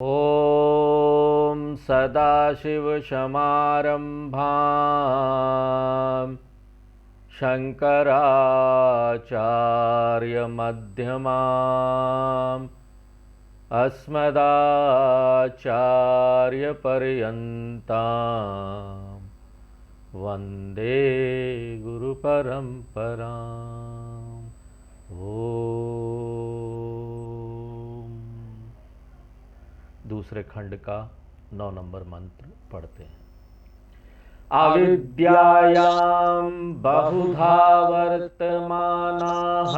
ॐ सदाशिवसमारम्भां शङ्कराचार्यमध्यमाम् अस्मदाचार्यपर्यन्तां वन्दे गुरुपरम्पराम्। दूसरे खंड का 9 नंबर मंत्र पढ़ते हैं। अविद्यायां बहुधा वर्तमानाः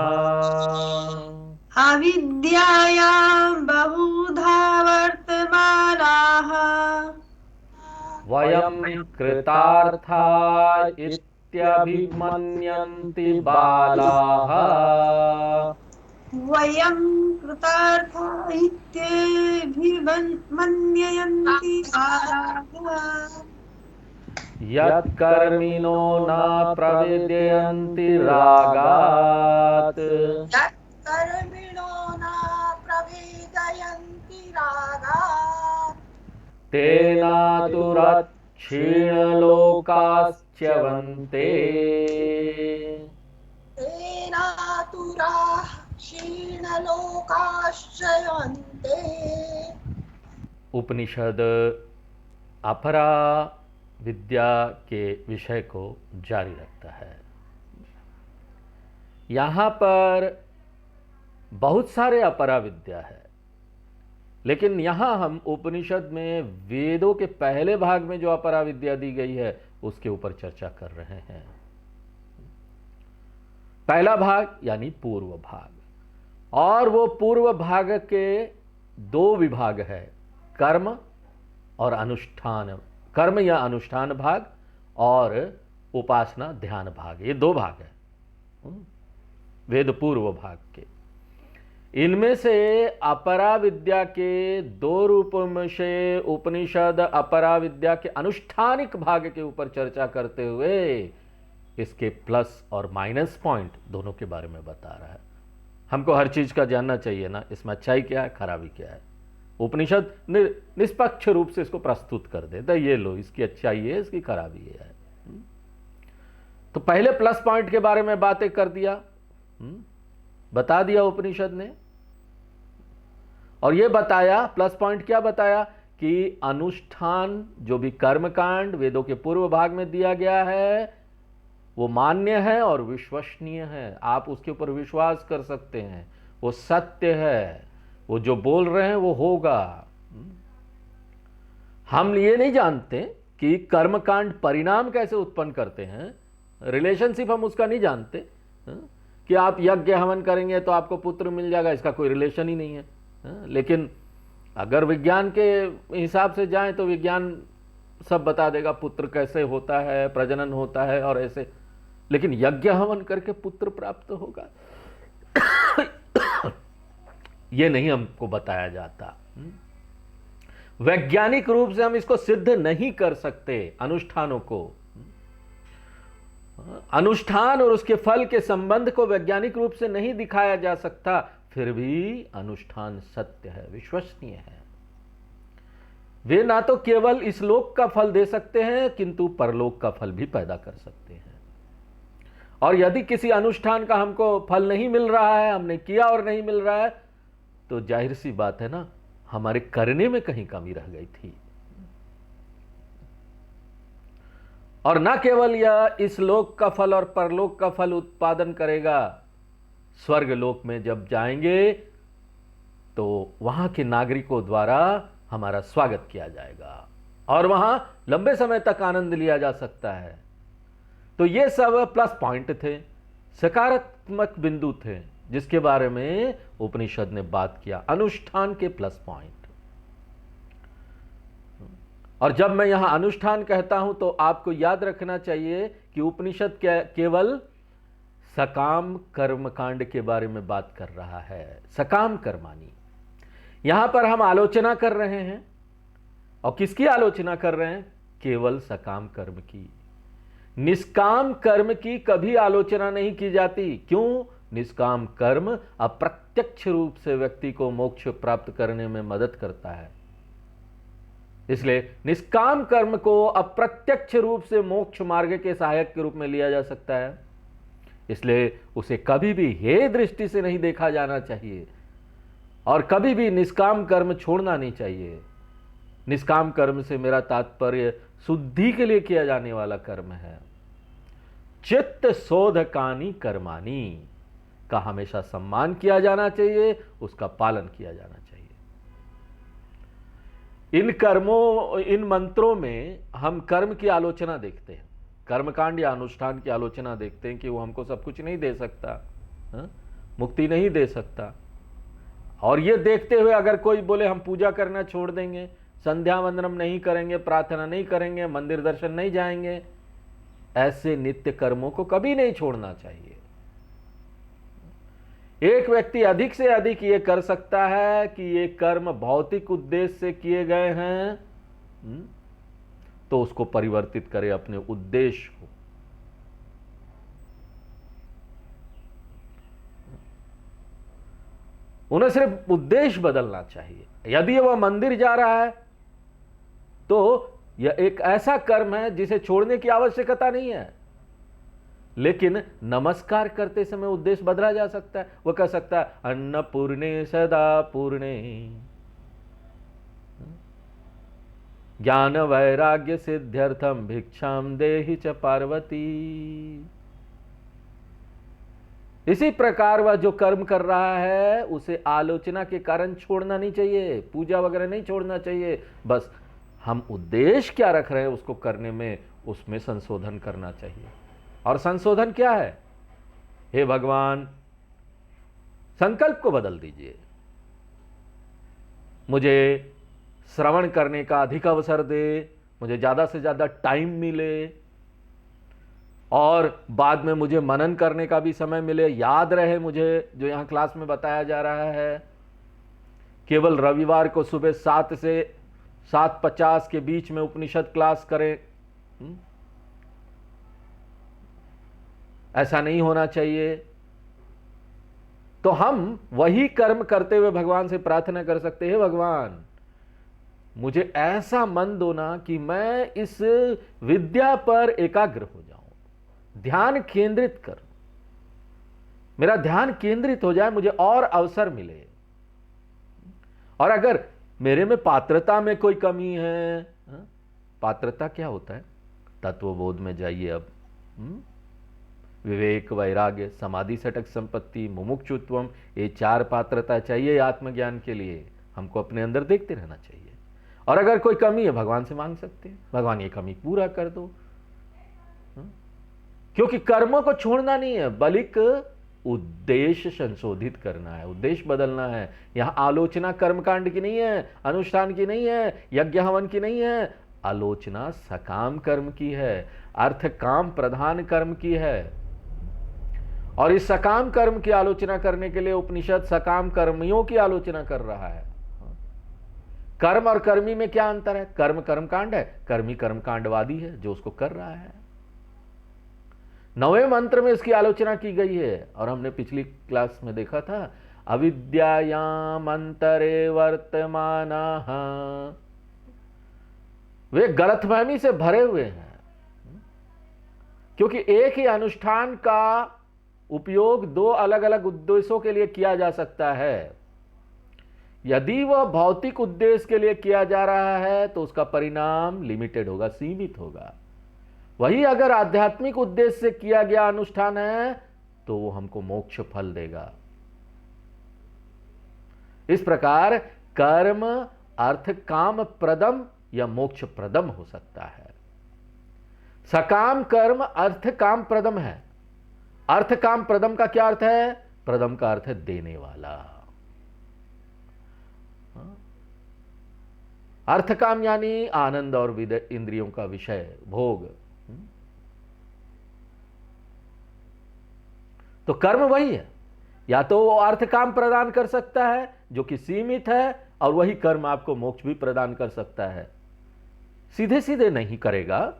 अविद्यायां बहुधा वर्तमानाः वयं कृतार्था इत्यभिमन्यन्ति बालाः वयं कृतार्था इत्यभिमन्यन्ति बालाः यत्कर्मिणो न प्रविद्यन्ति रागात् यत्कर्मिणो न प्रविद्यन्ति रागात् तेनातुरक्षीणलोकाश्च्यवन्ते तेनातुराः क्षीणलोकाश्चयन्ते। उपनिषद अपरा विद्या के विषय को जारी रखता है। यहाँ पर बहुत सारे अपरा विद्या है, लेकिन यहाँ हम उपनिषद में वेदों के पहले भाग में जो अपरा विद्या दी गई है उसके ऊपर चर्चा कर रहे हैं। पहला भाग यानी पूर्व भाग, और वो पूर्व भाग के 2 विभाग है, कर्म और अनुष्ठान। कर्म या अनुष्ठान भाग और उपासना ध्यान भाग, ये 2 भाग है वेद पूर्व भाग के। इनमें से अपरा विद्या के 2 रूपों में से उपनिषद अपरा विद्या के अनुष्ठानिक भाग के ऊपर चर्चा करते हुए इसके प्लस और माइनस पॉइंट दोनों के बारे में बता रहा है। हमको हर चीज का जानना चाहिए ना, इसमें अच्छाई क्या है, खराबी क्या है। उपनिषद निष्पक्ष रूप से इसको प्रस्तुत कर देता है, ये लो इसकी अच्छाई है, इसकी खराबी है। तो पहले प्लस पॉइंट के बारे में बातें कर दिया, बता दिया उपनिषद ने, और ये बताया प्लस पॉइंट क्या बताया कि अनुष्ठान जो भी कर्मकांड वेदों के पूर्व भाग में दिया गया है वो मान्य है और विश्वसनीय है। आप उसके ऊपर विश्वास कर सकते हैं, वो सत्य है, वो जो बोल रहे हैं वो होगा। हम ये नहीं जानते कि कर्मकांड परिणाम कैसे उत्पन्न करते हैं, रिलेशनशिप हम उसका नहीं जानते कि आप यज्ञ हवन करेंगे तो आपको पुत्र मिल जाएगा, इसका कोई रिलेशन ही नहीं है। लेकिन अगर विज्ञान के हिसाब से जाएं तो विज्ञान सब बता देगा पुत्र कैसे होता है, प्रजनन होता है और ऐसे, लेकिन यज्ञ हवन करके पुत्र प्राप्त होगा ये नहीं हमको बताया जाता। वैज्ञानिक रूप से हम इसको सिद्ध नहीं कर सकते। अनुष्ठानों को, अनुष्ठान और उसके फल के संबंध को वैज्ञानिक रूप से नहीं दिखाया जा सकता, फिर भी अनुष्ठान सत्य है, विश्वसनीय है। वे ना तो केवल इस लोक का फल दे सकते हैं किंतु परलोक का फल भी पैदा कर सकते हैं। और यदि किसी अनुष्ठान का हमको फल नहीं मिल रहा है, हमने किया और नहीं मिल रहा है, तो जाहिर सी बात है ना, हमारे करने में कहीं कमी रह गई थी। और ना केवल यह इस लोक का फल और परलोक का फल उत्पादन करेगा, स्वर्ग लोक में जब जाएंगे तो वहां के नागरिकों द्वारा हमारा स्वागत किया जाएगा और वहां लंबे समय तक आनंद लिया जा सकता है। तो ये सब प्लस पॉइंट थे, सकारात्मक बिंदु थे जिसके बारे में उपनिषद ने बात किया, अनुष्ठान के प्लस पॉइंट। और जब मैं यहां अनुष्ठान कहता हूं तो आपको याद रखना चाहिए कि उपनिषद केवल सकाम कर्मकांड के बारे में बात कर रहा है, सकाम कर्माणी। यहां पर हम आलोचना कर रहे हैं, और किसकी आलोचना कर रहे हैं? केवल सकाम कर्म की। निष्काम कर्म की कभी आलोचना नहीं की जाती। क्यों? निष्काम कर्म अप्रत्यक्ष रूप से व्यक्ति को मोक्ष प्राप्त करने में मदद करता है। इसलिए निष्काम कर्म को अप्रत्यक्ष रूप से मोक्ष मार्ग के सहायक के रूप में लिया जा सकता है, इसलिए उसे कभी भी हे दृष्टि से नहीं देखा जाना चाहिए और कभी भी निष्काम कर्म छोड़ना नहीं चाहिए। निष्काम कर्म से मेरा तात्पर्य शुद्धि के लिए किया जाने वाला कर्म है। चित्त शोधकानी कर्मानी का हमेशा सम्मान किया जाना चाहिए, उसका पालन किया जाना चाहिए। इन मंत्रों में हम कर्म की आलोचना देखते हैं, कर्मकांड या अनुष्ठान की आलोचना देखते हैं कि वो हमको सब कुछ नहीं दे सकता, मुक्ति नहीं दे सकता। और ये देखते हुए अगर कोई बोले हम पूजा करना छोड़ देंगे, संध्या वंदनम नहीं करेंगे, प्रार्थना नहीं करेंगे, मंदिर दर्शन नहीं जाएंगे, ऐसे नित्य कर्मों को कभी नहीं छोड़ना चाहिए। एक व्यक्ति अधिक से अधिक ये कर सकता है कि ये कर्म भौतिक उद्देश्य से किए गए हैं, तो उसको परिवर्तित करे अपने उद्देश्य को। उन्हें सिर्फ उद्देश्य बदलना चाहिए। यदि वह मंदिर जा रहा है तो यह एक ऐसा कर्म है जिसे छोड़ने की आवश्यकता नहीं है, लेकिन नमस्कार करते समय उद्देश्य बदला जा सकता है। वह कह सकता है अन्नपूर्णे सदा पूर्णे ज्ञान वैराग्य सिद्ध्यर्थम भिक्षाम देहि च पार्वती। इसी प्रकार वह जो कर्म कर रहा है उसे आलोचना के कारण छोड़ना नहीं चाहिए, पूजा वगैरह नहीं छोड़ना चाहिए। बस हम उद्देश्य क्या रख रहे हैं उसको करने में, उसमें संशोधन करना चाहिए। और संशोधन क्या है? हे भगवान, संकल्प को बदल दीजिए, मुझे श्रवण करने का अधिक अवसर दे, मुझे ज्यादा से ज्यादा टाइम मिले और बाद में मुझे मनन करने का भी समय मिले, याद रहे मुझे जो यहां क्लास में बताया जा रहा है। केवल रविवार को सुबह 7 से 7:50 के बीच में उपनिषद क्लास करें, ऐसा नहीं होना चाहिए। तो हम वही कर्म करते हुए भगवान से प्रार्थना कर सकते हैं, भगवान मुझे ऐसा मन दो ना कि मैं इस विद्या पर एकाग्र हो जाऊं, ध्यान केंद्रित कर, मेरा ध्यान केंद्रित हो जाए, मुझे और अवसर मिले। और अगर मेरे में पात्रता में कोई कमी है, पात्रता क्या होता है? तत्वबोध में जाइए। अब विवेक, वैराग्य, समाधि, सटक संपत्ति, मुमुक्षुत्वम, ये 4 पात्रता चाहिए आत्मज्ञान के लिए। हमको अपने अंदर देखते रहना चाहिए। और अगर कोई कमी है भगवान से मांग सकते हैं, भगवान ये कमी पूरा कर दो। क्योंकि कर्मों को छोड़ना नहीं है, बल्कि उद्देश्य संशोधित करना है, उद्देश्य बदलना है। यहां आलोचना कर्मकांड की नहीं है, अनुष्ठान की नहीं है, यज्ञ हवन की नहीं है, आलोचना सकाम कर्म की है, अर्थ काम प्रधान कर्म की है। और इस सकाम कर्म की आलोचना करने के लिए उपनिषद सकाम कर्मियों की आलोचना कर रहा है। कर्म और कर्मी में क्या अंतर है? कर्म कर्मकांड है, कर्मी कर्मकांडवादी है जो उसको कर रहा है। 9वें मंत्र में इसकी आलोचना की गई है। और हमने पिछली क्लास में देखा था, अविद्यायाम अंतरे वर्तमानाः, वे गलतफहमी से भरे हुए हैं। क्योंकि एक ही अनुष्ठान का उपयोग 2 अलग अलग उद्देश्यों के लिए किया जा सकता है। यदि वह भौतिक उद्देश्य के लिए किया जा रहा है तो उसका परिणाम लिमिटेड होगा, सीमित होगा। वही अगर आध्यात्मिक उद्देश्य से किया गया अनुष्ठान है तो वो हमको मोक्ष फल देगा। इस प्रकार कर्म अर्थ काम प्रदम या मोक्ष प्रदम हो सकता है। सकाम कर्म अर्थ काम प्रदम है। अर्थ काम प्रदम का क्या अर्थ है? प्रदम का अर्थ है देने वाला। अर्थ काम यानी आनंद और इंद्रियों का विषय, भोग। तो कर्म वही है, या तो वो अर्थ काम प्रदान कर सकता है जो कि सीमित है, और वही कर्म आपको मोक्ष भी प्रदान कर सकता है। सीधे सीधे नहीं करेगा,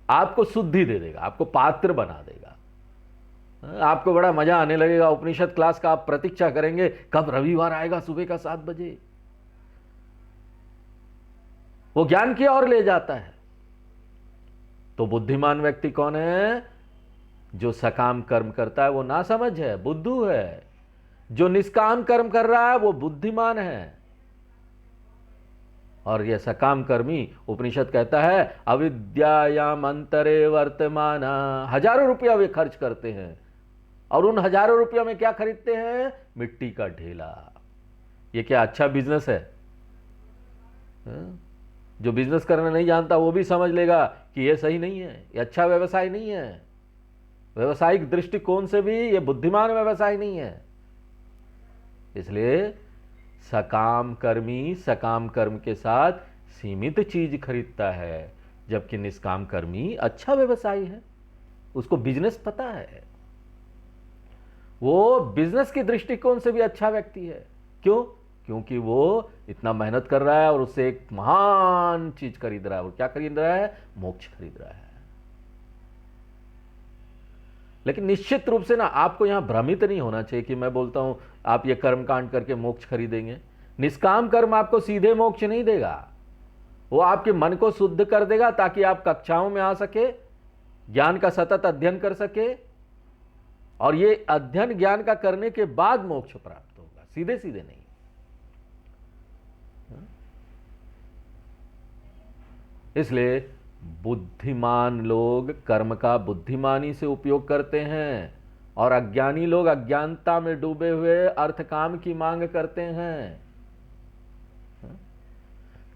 आपको शुद्धि दे देगा, आपको पात्र बना देगा। आपको बड़ा मजा आने लगेगा उपनिषद क्लास का। आप प्रतीक्षा करेंगे कब रविवार आएगा सुबह का 7 बजे। वो ज्ञान की ओर ले जाता है। तो बुद्धिमान व्यक्ति कौन है? जो सकाम कर्म करता है वो नासमझ है, बुद्धू है। जो निष्काम कर्म कर रहा है वो बुद्धिमान है। और यह सकाम कर्मी, उपनिषद कहता है, अविद्यायाम अंतरे वर्तमान, हजारों रुपया वे खर्च करते हैं और उन हजारों रुपया में क्या खरीदते हैं? मिट्टी का ढेला। ये क्या अच्छा बिजनेस है? जो बिजनेस करना नहीं जानता वो भी समझ लेगा कि यह सही नहीं है, यह अच्छा व्यवसाय नहीं है। व्यवसायिक दृष्टिकोण से भी यह बुद्धिमान व्यवसाय नहीं है। इसलिए सकाम कर्मी सकाम कर्म के साथ सीमित चीज खरीदता है, जबकि निष्काम कर्मी अच्छा व्यवसायी है, उसको बिजनेस पता है, वो बिजनेस के दृष्टिकोण से भी अच्छा व्यक्ति है। क्यों? क्योंकि वो इतना मेहनत कर रहा है और उससे एक महान चीज खरीद रहा है। और क्या खरीद रहा है? मोक्ष खरीद रहा है। लेकिन निश्चित रूप से ना, आपको यहां भ्रमित नहीं होना चाहिए कि मैं बोलता हूं आप ये कर्म कांड करके मोक्ष खरीदेंगे। निष्काम कर्म आपको सीधे मोक्ष नहीं देगा, वो आपके मन को शुद्ध कर देगा ताकि आप कक्षाओं में आ सके, ज्ञान का सतत अध्ययन कर सके, और ये अध्ययन ज्ञान का करने के बाद मोक्ष प्राप्त होगा, सीधे सीधे नहीं। इसलिए बुद्धिमान लोग कर्म का बुद्धिमानी से उपयोग करते हैं और अज्ञानी लोग अज्ञानता में डूबे हुए अर्थ काम की मांग करते हैं।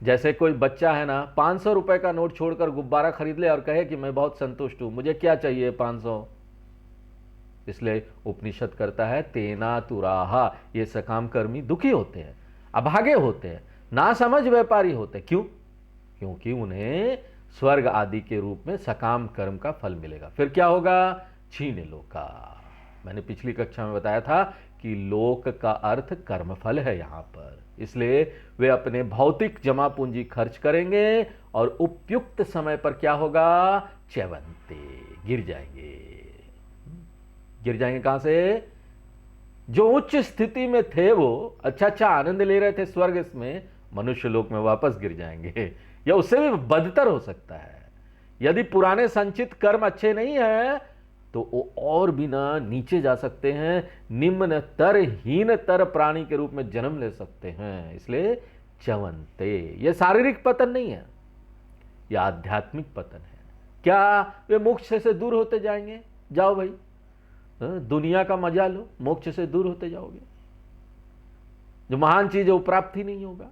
जैसे कोई बच्चा है ना, 500 रुपए का नोट छोड़कर गुब्बारा खरीद ले और कहे कि मैं बहुत संतुष्ट हूं, मुझे क्या चाहिए 500। इसलिए उपनिषद करता है तेना तुराहा, ये सकाम कर्मी दुखी होते हैं, अभागे होते हैं, नासमझ व्यापारी होते हैं। क्यों? क्योंकि उन्हें स्वर्ग आदि के रूप में सकाम कर्म का फल मिलेगा। फिर क्या होगा? छीन लोका। मैंने पिछली कक्षा में बताया था कि लोक का अर्थ कर्मफल है यहां पर। इसलिए वे अपने भौतिक जमा पूंजी खर्च करेंगे और उपयुक्त समय पर क्या होगा? च्यवन्ते, गिर जाएंगे। गिर जाएंगे कहां से? जो उच्च स्थिति में थे, वो अच्छा अच्छा आनंद ले रहे थे स्वर्ग में, मनुष्य लोक में वापस गिर जाएंगे, या उससे भी बदतर हो सकता है। यदि पुराने संचित कर्म अच्छे नहीं है तो वो और भी ना नीचे जा सकते हैं, निम्नतर हीनतर प्राणी के रूप में जन्म ले सकते हैं। इसलिए च्यवन्ते, ये शारीरिक पतन नहीं है, यह आध्यात्मिक पतन है। क्या वे मोक्ष से दूर होते जाएंगे? जाओ भाई, दुनिया का मजा लो, मोक्ष से दूर होते जाओगे। जो महान चीज है वो प्राप्त ही नहीं होगा।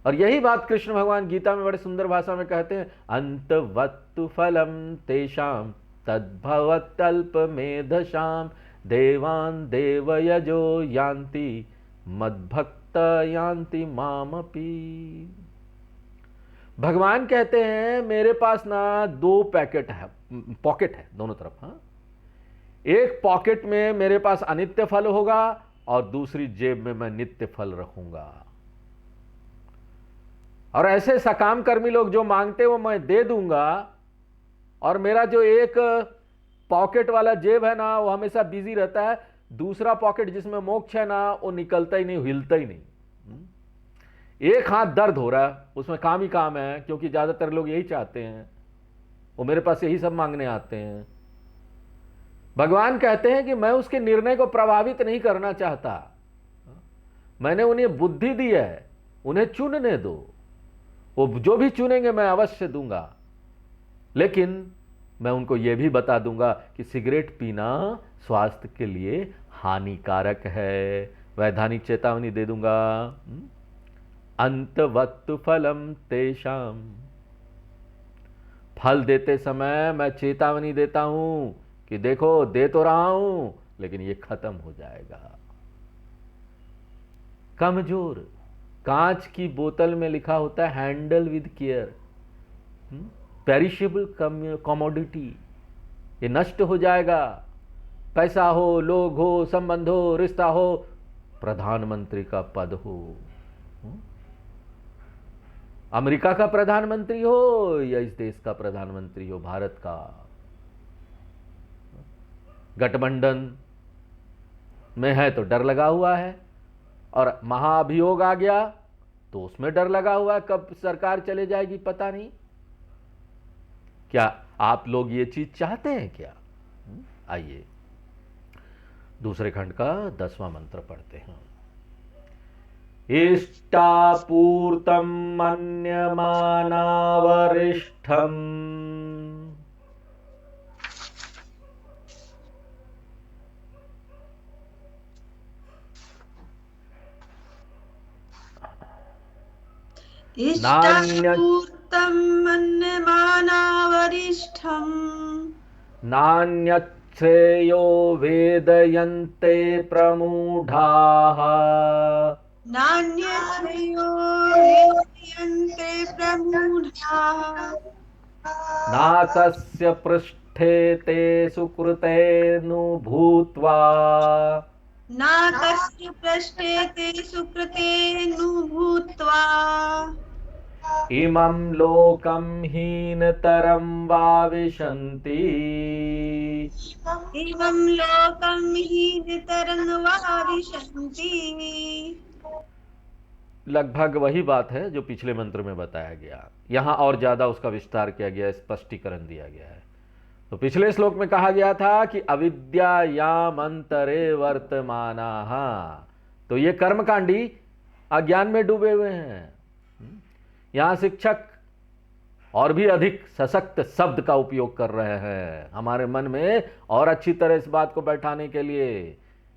और यही बात कृष्ण भगवान गीता में बड़े सुंदर भाषा में कहते हैं, अंतवत्तु फलम तेषाम तद्भवत्यल्पमेधशाम देवान देवयजो यान्ति मद्भक्त यान्ति मामपि। भगवान कहते हैं मेरे पास ना दो पॉकेट है दोनों तरफ। हाँ, एक पॉकेट में मेरे पास अनित्य फल होगा और दूसरी जेब में मैं नित्य फल रखूंगा। और ऐसे सकाम कर्मी लोग जो मांगते वो मैं दे दूंगा, और मेरा जो एक पॉकेट वाला जेब है ना वो हमेशा बिजी रहता है, दूसरा पॉकेट जिसमें मोक्ष है ना वो निकलता ही नहीं, हिलता ही नहीं। एक हाथ दर्द हो रहा है, उसमें काम ही काम है, क्योंकि ज्यादातर लोग यही चाहते हैं, वो मेरे पास यही सब मांगने आते हैं। भगवान कहते हैं कि मैं उसके निर्णय को प्रभावित नहीं करना चाहता, मैंने उन्हें बुद्धि दी है, उन्हें चुनने दो, वो जो भी चुनेंगे मैं अवश्य दूंगा। लेकिन मैं उनको यह भी बता दूंगा कि सिगरेट पीना स्वास्थ्य के लिए हानिकारक है, वैधानिक चेतावनी दे दूंगा। अंतवत्तु फलम तेषाम, फल देते समय मैं चेतावनी देता हूं कि देखो दे तो रहा हूं लेकिन ये खत्म हो जाएगा। कमजोर कांच की बोतल में लिखा होता है handle with care, perishable commodity, ये नष्ट हो जाएगा। पैसा हो, लोग हो, संबंध हो, रिश्ता हो, प्रधानमंत्री का पद हो, अमेरिका का प्रधानमंत्री हो या इस देश का प्रधानमंत्री हो, भारत का, गठबंधन में है तो डर लगा हुआ है, और महाअभियोग आ गया तो उसमें डर लगा हुआ है, कब सरकार चले जाएगी पता नहीं। क्या आप लोग ये चीज चाहते हैं क्या? आइए दूसरे खंड का 10वां मंत्र पढ़ते हैं। इष्टापूर्तम मन्यमानावरिष्ठम इष्टापूर्तं मन्यमानावरिष्ठम् नान्यच्छ्रेयो वेदयन्ते प्रमूढाः नान्यश्रेयो वेदयन्ते प्रमूढाः नाकस्य पृष्ठे ते सुकृतेनु भूत्वा नाकस्य पृष्ठे ते सुकृतेनु भूत्वा इमं लोकं हीनतरं वाविशन्ति एवं लोकं हीनतरं वाविशन्ति। लगभग वही बात है जो पिछले मंत्र में बताया गया। यहां और ज्यादा उसका विस्तार किया गया, स्पष्टीकरण दिया गया है। तो पिछले श्लोक में कहा गया था कि अविद्यायाम अंतरे वर्तमानाः, तो ये कर्मकांडी अज्ञान में डूबे हुए हैं। यहां शिक्षक और भी अधिक सशक्त शब्द का उपयोग कर रहे हैं हमारे मन में और अच्छी तरह इस बात को बैठाने के लिए।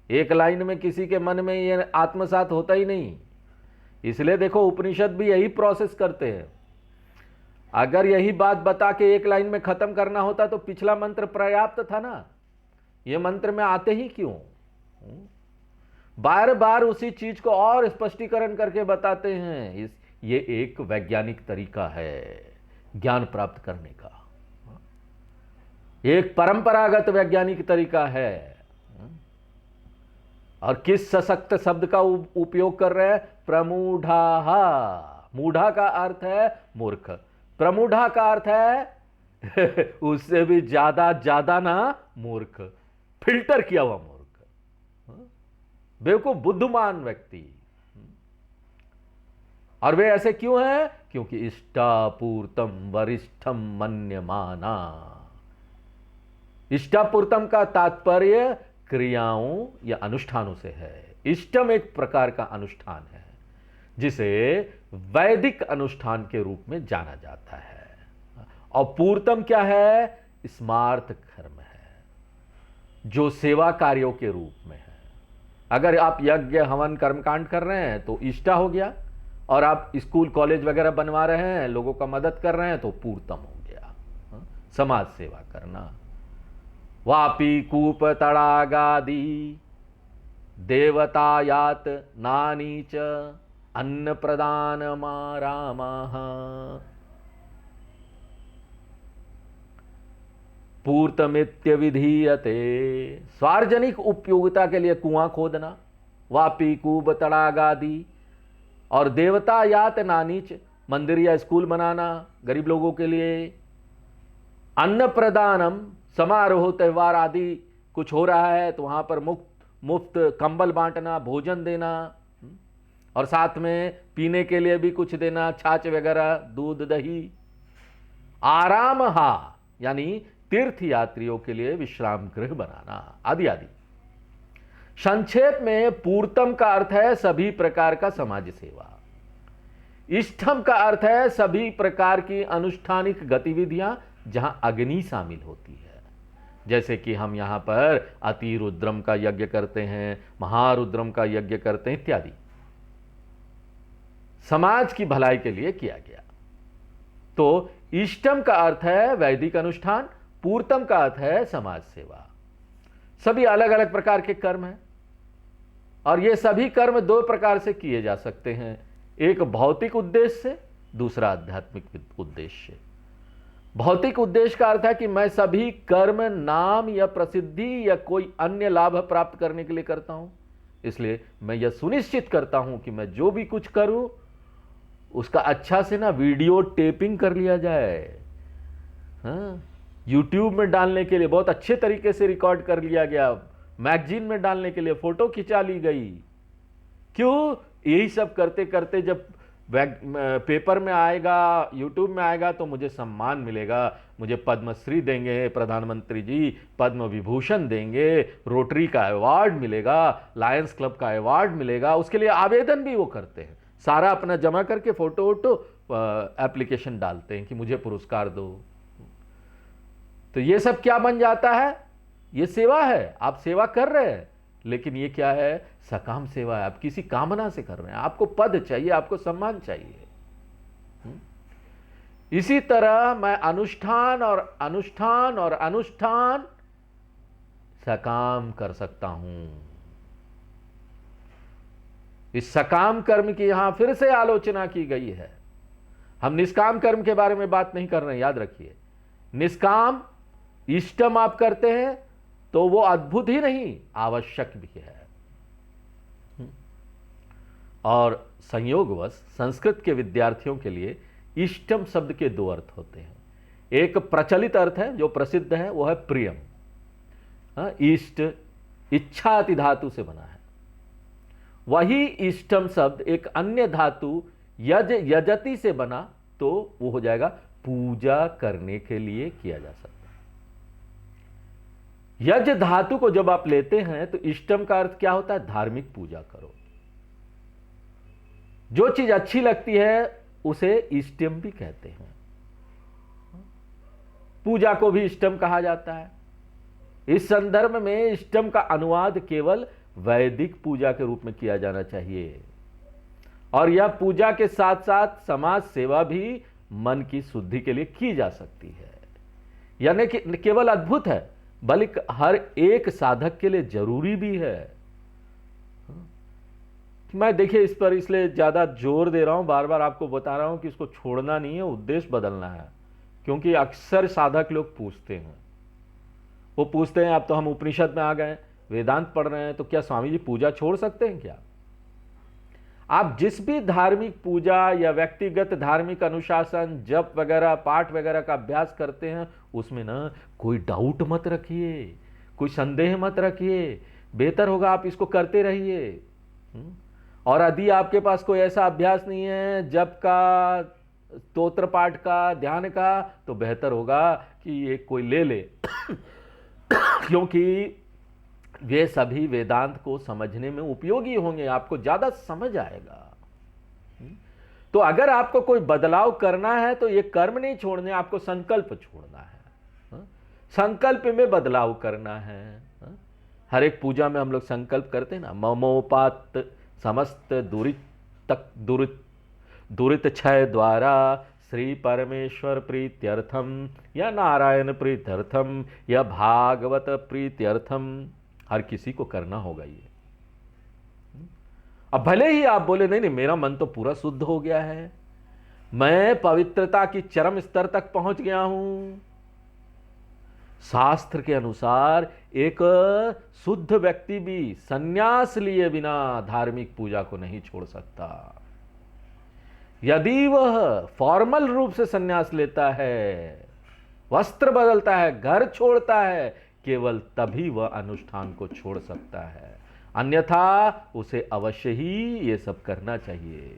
एक लाइन में किसी के मन में ये आत्मसात होता ही नहीं। इसलिए देखो उपनिषद भी यही प्रोसेस करते हैं। अगर यही बात बता के एक लाइन में खत्म करना होता तो पिछला मंत्र पर्याप्त था ना। ये मंत्र में आते ही क्यों? बार बार उसी चीज को और स्पष्टीकरण करके बताते हैं। ये एक वैज्ञानिक तरीका है ज्ञान प्राप्त करने का, एक परंपरागत वैज्ञानिक तरीका है। और किस सशक्त शब्द का उपयोग कर रहे हैं? प्रमूढ़ाः। मूढ़ा का अर्थ है मूर्ख, प्रमूढ़ा का अर्थ है उससे भी ज्यादा ना मूर्ख, फिल्टर किया हुआ मूर्ख, बेवकूफ बुद्धिमान व्यक्ति। और वे ऐसे क्यों हैं? क्योंकि इष्टापूर्तम वरिष्ठम मन्यमाना। इष्टापूर्तम का तात्पर्य क्रियाओं या अनुष्ठानों से है। इष्टम एक प्रकार का अनुष्ठान है जिसे वैदिक अनुष्ठान के रूप में जाना जाता है। और पूर्तम क्या है? स्मार्त कर्म है जो सेवा कार्यों के रूप में है। अगर आप यज्ञ हवन कर्मकांड कर रहे हैं तो इष्टा हो गया, और आप स्कूल कॉलेज वगैरह बनवा रहे हैं, लोगों का मदद कर रहे हैं तो पूर्तम हो गया, समाज सेवा करना। वापी कूप तड़ागादि देवतायात नानी च अन्न प्रदान मारामाः पूर्तमित्य विधीयते। सार्वजनिक उपयोगिता के लिए कुआं खोदना, वापी कूप तड़ागादि, और देवता यात नानीच मंदिर या स्कूल बनाना गरीब लोगों के लिए। अन्न प्रदानम, समारोह त्योहार आदि कुछ हो रहा है तो वहां पर मुफ्त कंबल बांटना, भोजन देना, और साथ में पीने के लिए भी कुछ देना, छाछ वगैरह, दूध दही। आराम यानी तीर्थ यात्रियों के लिए विश्राम गृह बनाना आदि आदि। संक्षेप में पूर्तम का अर्थ है सभी प्रकार का समाज सेवा। इष्टम का अर्थ है सभी प्रकार की अनुष्ठानिक गतिविधियां जहां अग्नि शामिल होती है। जैसे कि हम यहां पर अतिरुद्रम का यज्ञ करते हैं, महारुद्रम का यज्ञ करते हैं इत्यादि, समाज की भलाई के लिए किया गया। तो इष्टम का अर्थ है वैदिक अनुष्ठान, पूर्तम का अर्थ है समाज सेवा। सभी अलग अलग प्रकार के कर्म हैं, और ये सभी कर्म दो प्रकार से किए जा सकते हैं, एक भौतिक उद्देश्य से, दूसरा आध्यात्मिक उद्देश्य से। भौतिक उद्देश्य का अर्थ है कि मैं सभी कर्म नाम या प्रसिद्धि या कोई अन्य लाभ प्राप्त करने के लिए करता हूं, इसलिए मैं यह सुनिश्चित करता हूं कि मैं जो भी कुछ करूं उसका अच्छा से ना वीडियो टेपिंग कर लिया जाए। हाँ, यूट्यूब में डालने के लिए बहुत अच्छे तरीके से रिकॉर्ड कर लिया गया, मैगजीन में डालने के लिए फोटो खिंचा ली गई। क्यों? यही सब करते करते जब पेपर में आएगा, यूट्यूब में आएगा तो मुझे सम्मान मिलेगा, मुझे पद्मश्री देंगे प्रधानमंत्री जी, पद्म विभूषण देंगे, रोटरी का अवार्ड मिलेगा, लायंस क्लब का अवार्ड मिलेगा, उसके लिए आवेदन भी वो करते हैं, सारा अपना जमा करके फोटो वोटो एप्लीकेशन डालते हैं कि मुझे पुरस्कार दो। तो ये सब क्या बन जाता है? ये सेवा है, आप सेवा कर रहे हैं, लेकिन ये क्या है? सकाम सेवा है, आप किसी कामना से कर रहे हैं, आपको पद चाहिए, आपको सम्मान चाहिए। इसी तरह मैं अनुष्ठान और अनुष्ठान और अनुष्ठान सकाम कर सकता हूं। इस सकाम कर्म की यहां फिर से आलोचना की गई है। हम निष्काम कर्म के बारे में बात नहीं कर रहे हैं, याद रखिए। निष्काम इष्टम आप करते हैं तो वो अद्भुत ही नहीं, आवश्यक भी है। और संयोगवश संस्कृत के विद्यार्थियों के लिए इष्टम शब्द के दो अर्थ होते हैं। एक प्रचलित अर्थ है जो प्रसिद्ध है, वो है प्रियम। इष्ट इच्छाति धातु से बना है। वही इष्टम शब्द एक अन्य धातु यज यजति से बना तो वो हो जाएगा पूजा करने के लिए किया जा सकता है। यज धातु को जब आप लेते हैं तो इष्टम का अर्थ क्या होता है? धार्मिक पूजा करो। जो चीज अच्छी लगती है उसे इष्टम भी कहते हैं। पूजा को भी इष्टम कहा जाता है। इस संदर्भ में इष्टम का अनुवाद केवल वैदिक पूजा के रूप में किया जाना चाहिए। और यह पूजा के साथ साथ समाज सेवा भी मन की शुद्धि के लिए की जा सकती है। यानी कि केवल अद्भुत है बल्कि हर एक साधक के लिए जरूरी भी है। मैं देखिए इस पर इसलिए ज्यादा जोर दे रहा हूं, बार बार आपको बता रहा हूं कि इसको छोड़ना नहीं है, उद्देश्य बदलना है। क्योंकि अक्सर साधक लोग पूछते हैं, वो पूछते हैं अब तो हम उपनिषद में आ गए, वेदांत पढ़ रहे हैं, तो क्या स्वामी जी पूजा छोड़ सकते हैं क्या? आप जिस भी धार्मिक पूजा या व्यक्तिगत धार्मिक अनुशासन, जप वगैरह, पाठ वगैरह का अभ्यास करते हैं, उसमें ना कोई डाउट मत रखिए, कोई संदेह मत रखिए। बेहतर होगा आप इसको करते रहिए। और यदि आपके पास कोई ऐसा अभ्यास नहीं है जप का, स्तोत्र पाठ का, ध्यान का, तो बेहतर होगा कि ये कोई ले ले क्योंकि वे सभी वेदांत को समझने में उपयोगी होंगे, आपको ज्यादा समझ आएगा। तो अगर आपको कोई बदलाव करना है तो ये कर्म नहीं छोड़ने, आपको संकल्प छोड़ना है। संकल्प में बदलाव करना है। हर एक पूजा में हम लोग संकल्प करते हैं ना, ममोपात समस्त दुरित क्षय द्वारा श्री परमेश्वर प्रीत्यर्थम या नारायण प्रीत्यर्थम या भागवत प्रीत्यर्थम। हर किसी को करना होगा ये। अब भले ही आप बोले नहीं नहीं मेरा मन तो पूरा शुद्ध हो गया है, मैं पवित्रता की चरम स्तर तक पहुंच गया हूं। शास्त्र के अनुसार एक शुद्ध व्यक्ति भी संन्यास लिए बिना धार्मिक पूजा को नहीं छोड़ सकता। यदि वह फॉर्मल रूप से संन्यास लेता है, वस्त्र बदलता है, घर छोड़ता है, केवल तभी वह अनुष्ठान को छोड़ सकता है, अन्यथा उसे अवश्य ही ये सब करना चाहिए।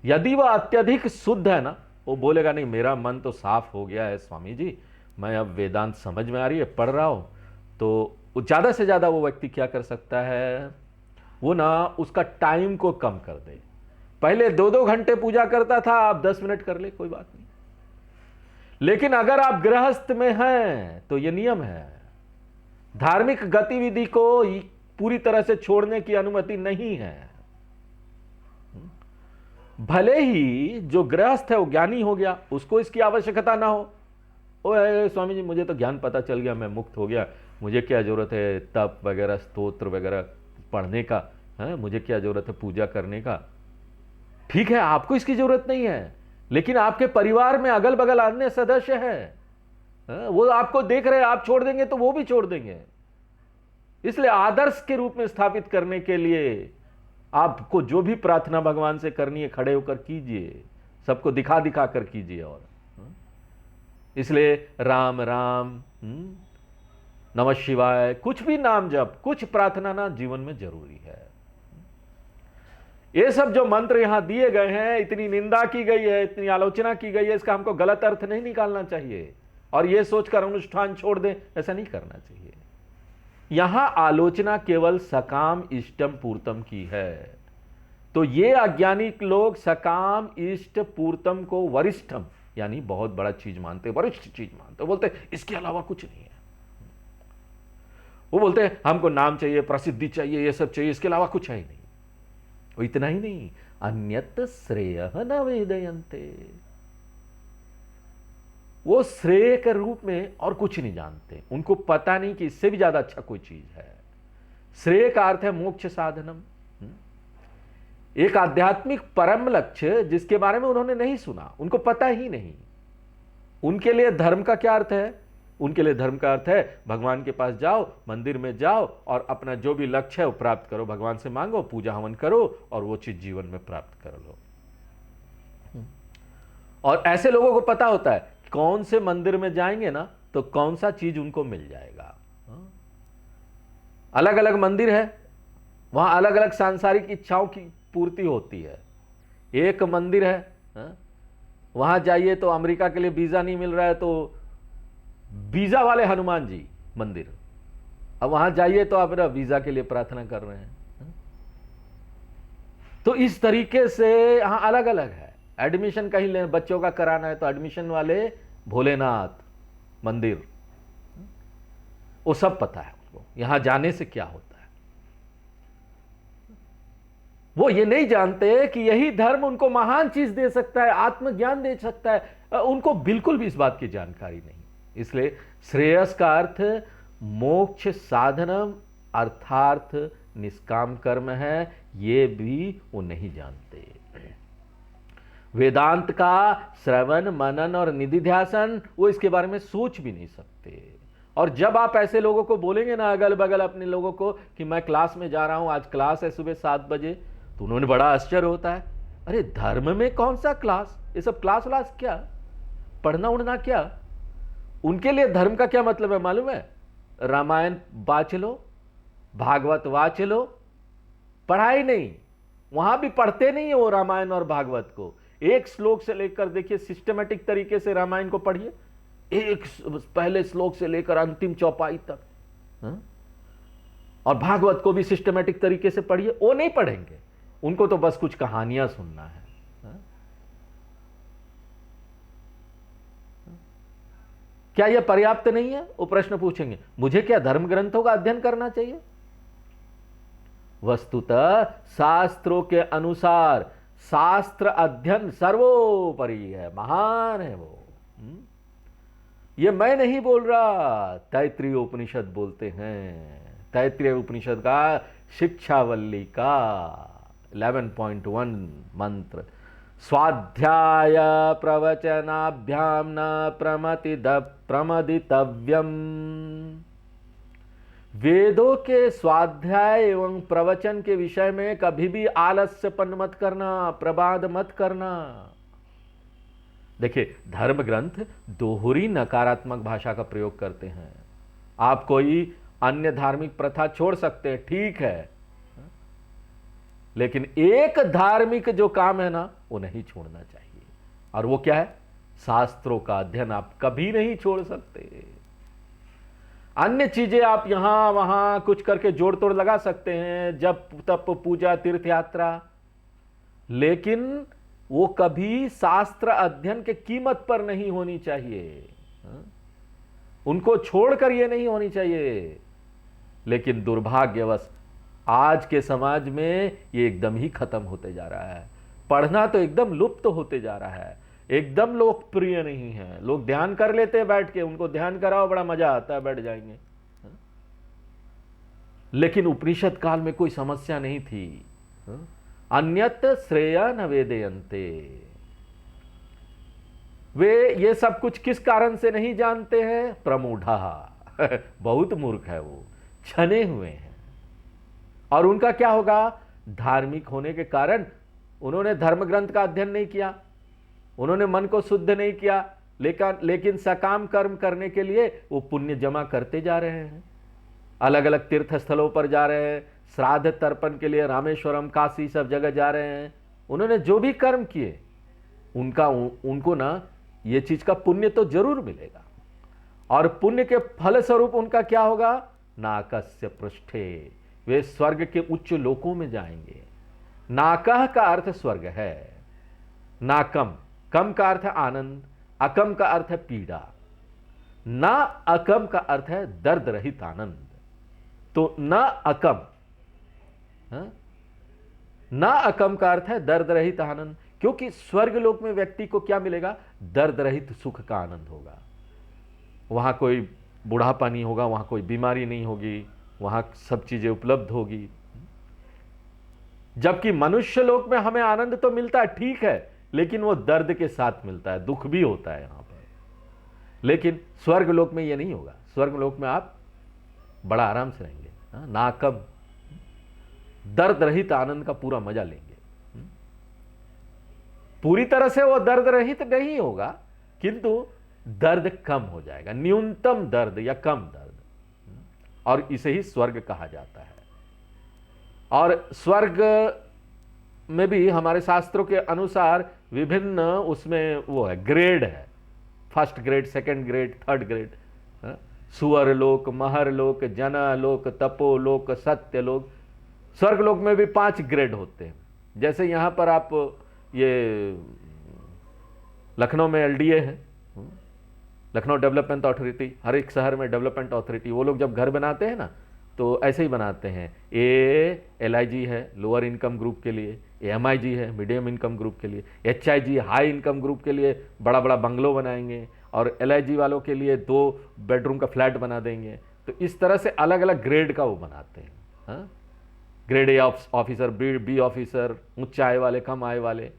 यदि वह अत्यधिक शुद्ध है ना, वो बोलेगा नहीं मेरा मन तो साफ हो गया है स्वामी जी, मैं अब वेदांत समझ में आ रही है, पढ़ रहा हूं, तो ज्यादा से ज्यादा वो व्यक्ति क्या कर सकता है, वो ना उसका टाइम को कम कर दे। पहले 2-2 घंटे पूजा करता था, आप 10 मिनट कर ले, कोई बात नहीं। लेकिन अगर आप गृहस्थ में हैं तो यह नियम है, धार्मिक गतिविधि को पूरी तरह से छोड़ने की अनुमति नहीं है। भले ही जो गृहस्थ है वो ज्ञानी हो गया, उसको इसकी आवश्यकता ना हो। ओए स्वामी जी मुझे तो ज्ञान पता चल गया, मैं मुक्त हो गया, मुझे क्या जरूरत है तप वगैरह स्तोत्र वगैरह पढ़ने का, है मुझे क्या जरूरत है पूजा करने का। ठीक है आपको इसकी जरूरत नहीं है, लेकिन आपके परिवार में अगल बगल अन्य सदस्य है, वो आपको देख रहे हैं, आप छोड़ देंगे तो वो भी छोड़ देंगे। इसलिए आदर्श के रूप में स्थापित करने के लिए आपको जो भी प्रार्थना भगवान से करनी है खड़े होकर कीजिए, सबको दिखा दिखा कर कीजिए। और इसलिए राम राम, नमः शिवाय, कुछ भी नाम जप, कुछ प्रार्थना ना जीवन में जरूरी है। ये सब जो मंत्र यहां दिए गए हैं, इतनी निंदा की गई है, इतनी आलोचना की गई है, इसका हमको गलत अर्थ नहीं निकालना चाहिए और ये सोचकर अनुष्ठान छोड़ दें, ऐसा नहीं करना चाहिए। यहां आलोचना केवल सकाम इष्टम पूर्तम की है। तो ये अज्ञानी लोग सकाम इष्ट पूर्तम को वरिष्ठम यानी बहुत बड़ा चीज मानते, वरिष्ठ चीज मानते, बोलते इसके अलावा कुछ नहीं है। वो बोलते हैं हमको नाम चाहिए, प्रसिद्धि चाहिए, ये सब चाहिए, इसके अलावा कुछ है ही नहीं। वो इतना ही नहीं, अन्यत श्रेय न वेदयन्ते, वो श्रेय के रूप में और कुछ नहीं जानते। उनको पता नहीं कि इससे भी ज्यादा अच्छा कोई चीज है। श्रेय का अर्थ है मोक्ष साधनम, एक आध्यात्मिक परम लक्ष्य जिसके बारे में उन्होंने नहीं सुना, उनको पता ही नहीं। उनके लिए धर्म का क्या अर्थ है? उनके लिए धर्म का अर्थ है भगवान के पास जाओ, मंदिर में जाओ और अपना जो भी लक्ष्य है वो प्राप्त करो, भगवान से मांगो, पूजा हवन करो और वो चीज जीवन में प्राप्त कर लो। और ऐसे लोगों को पता होता है कौन से मंदिर में जाएंगे ना तो कौन सा चीज उनको मिल जाएगा। अलग अलग मंदिर है, वहां अलग अलग सांसारिक इच्छाओं की पूर्ति होती है। एक मंदिर है, वहां जाइए तो अमेरिका के लिए वीजा नहीं मिल रहा है तो वीजा वाले हनुमान जी मंदिर, अब वहां जाइए तो आप वीजा के लिए प्रार्थना कर रहे हैं। तो इस तरीके से यहां अलग अलग है। एडमिशन कहीं ले बच्चों का कराना है तो एडमिशन वाले भोलेनाथ मंदिर, वो सब पता है उनको यहां जाने से क्या होता है। वो ये नहीं जानते कि यही धर्म उनको महान चीज दे सकता है, आत्मज्ञान दे सकता है। उनको बिल्कुल भी इस बात की जानकारी नहीं। इसलिए श्रेयस का अर्थ मोक्ष साधनम अर्थार्थ निष्काम कर्म है, ये भी वो नहीं जानते। वेदांत का श्रवण मनन और निधिध्यासन वो इसके बारे में सोच भी नहीं सकते। और जब आप ऐसे लोगों को बोलेंगे ना अगल बगल अपने लोगों को कि मैं क्लास में जा रहा हूं, आज क्लास है सुबह 7 बजे, तो उन्होंने बड़ा आश्चर्य होता है, अरे धर्म में कौन सा क्लास, ये सब क्लास व्लास क्या, पढ़ना उड़ना क्या। उनके लिए धर्म का क्या मतलब है मालूम है? रामायण वाच लो, भागवत वाच लो, पढ़ाई नहीं। वहां भी पढ़ते नहीं है वो रामायण और भागवत को। एक श्लोक से लेकर देखिए सिस्टमेटिक तरीके से रामायण को पढ़िए, एक पहले श्लोक से लेकर अंतिम चौपाई तक, और भागवत को भी सिस्टमेटिक तरीके से पढ़िए। वो नहीं पढ़ेंगे, उनको तो बस कुछ कहानियां सुनना है। क्या यह पर्याप्त नहीं है? वो प्रश्न पूछेंगे, मुझे क्या धर्म ग्रंथों का अध्ययन करना चाहिए? वस्तुतः शास्त्रों के अनुसार शास्त्र अध्ययन सर्वोपरि है, महान है वो। ये मैं नहीं बोल रहा, तैत्रीय उपनिषद बोलते हैं। तैत्रीय उपनिषद का शिक्षावल्ली का 11.1 मंत्र, स्वाध्याय प्रवचनाभ्याम न प्रमदितव्यम। वेदों के स्वाध्याय एवं प्रवचन के विषय में कभी भी आलस्यपन मत करना, प्रबाद मत करना। देखिए धर्म ग्रंथ दोहरी नकारात्मक भाषा का प्रयोग करते हैं। आप कोई अन्य धार्मिक प्रथा छोड़ सकते हैं, ठीक है, लेकिन एक धार्मिक जो काम है ना वो नहीं छोड़ना चाहिए। और वो क्या है? शास्त्रों का अध्ययन आप कभी नहीं छोड़ सकते। अन्य चीजें आप यहां वहां कुछ करके जोड़ तोड़ लगा सकते हैं, जब तप पूजा तीर्थ यात्रा, लेकिन वो कभी शास्त्र अध्ययन के कीमत पर नहीं होनी चाहिए। उनको छोड़कर ये नहीं होनी चाहिए। लेकिन दुर्भाग्यवश आज के समाज में ये एकदम ही खत्म होते जा रहा है। पढ़ना तो एकदम लुप्त होते जा रहा है, एकदम लोकप्रिय नहीं है। लोग ध्यान कर लेते हैं बैठ के, उनको ध्यान कराओ बड़ा मजा आता है, बैठ जाएंगे। लेकिन उपनिषद काल में कोई समस्या नहीं थी। अन्यत श्रेय न वेदयन्ते। वे ये सब कुछ किस कारण से नहीं जानते हैं? प्रमूढ़ा बहुत मूर्ख है वो, छने हुए हैं। और उनका क्या होगा? धार्मिक होने के कारण उन्होंने धर्म ग्रंथ का अध्ययन नहीं किया, उन्होंने मन को शुद्ध नहीं किया, लेकिन सकाम कर्म करने के लिए वो पुण्य जमा करते जा रहे हैं। अलग अलग तीर्थ स्थलों पर जा रहे हैं, श्राद्ध तर्पण के लिए रामेश्वरम, काशी सब जगह जा रहे हैं, उन्होंने जो भी कर्म किए उनको ना ये चीज का पुण्य तो जरूर मिलेगा। और पुण्य के फल स्वरूप उनका क्या होगा? नाकस्य पृष्ठे, वे स्वर्ग के उच्च लोकों में जाएंगे। नाकह का अर्थ स्वर्ग है, नाकम, कम का अर्थ है आनंद, अकम का अर्थ है पीड़ा, ना अकम का अर्थ है दर्द रहित आनंद। तो ना अकम, ना अकम का अर्थ है दर्द रहित आनंद, क्योंकि स्वर्ग लोक में व्यक्ति को क्या मिलेगा? दर्द रहित सुख का आनंद होगा। वहां कोई बुढ़ापा नहीं होगा, वहां कोई बीमारी नहीं होगी, वहां सब चीजें उपलब्ध होगी। जबकि मनुष्य लोक में हमें आनंद तो मिलता है, ठीक है, लेकिन वो दर्द के साथ मिलता है, दुख भी होता है यहां पर। लेकिन स्वर्ग लोक में ये नहीं होगा। स्वर्ग लोक में आप बड़ा आराम से रहेंगे, ना कब दर्द रहित आनंद का पूरा मजा लेंगे। पूरी तरह से वो दर्द रहित नहीं होगा, किंतु दर्द कम हो जाएगा, न्यूनतम दर्द या कम दर्द, और इसे ही स्वर्ग कहा जाता है। और स्वर्ग में भी हमारे शास्त्रों के अनुसार विभिन्न उसमें वो है, ग्रेड है, first grade, second grade, third grade. सुअर लोक, महर लोक, जना लोक, तपो लोक, सत्य लोक। स्वर्ग लोक में भी 5 ग्रेड होते हैं। जैसे यहां पर आप ये लखनऊ में LDA है, लखनऊ डेवलपमेंट अथॉरिटी, हर एक शहर में डेवलपमेंट अथॉरिटी, वो लोग जब घर बनाते हैं ना तो ऐसे ही बनाते हैं। LIG है लोअर इनकम ग्रुप के लिए, MIG है मीडियम इनकम ग्रुप के लिए, HIG हाई इनकम ग्रुप के लिए बड़ा बड़ा बंगलो बनाएंगे, और LIG वालों के लिए 2 बेडरूम का फ्लैट बना देंगे। तो इस तरह से अलग अलग ग्रेड का वो बनाते हैं। Grade A officer, B officer, उच्च आय वाले, कम आय वाले।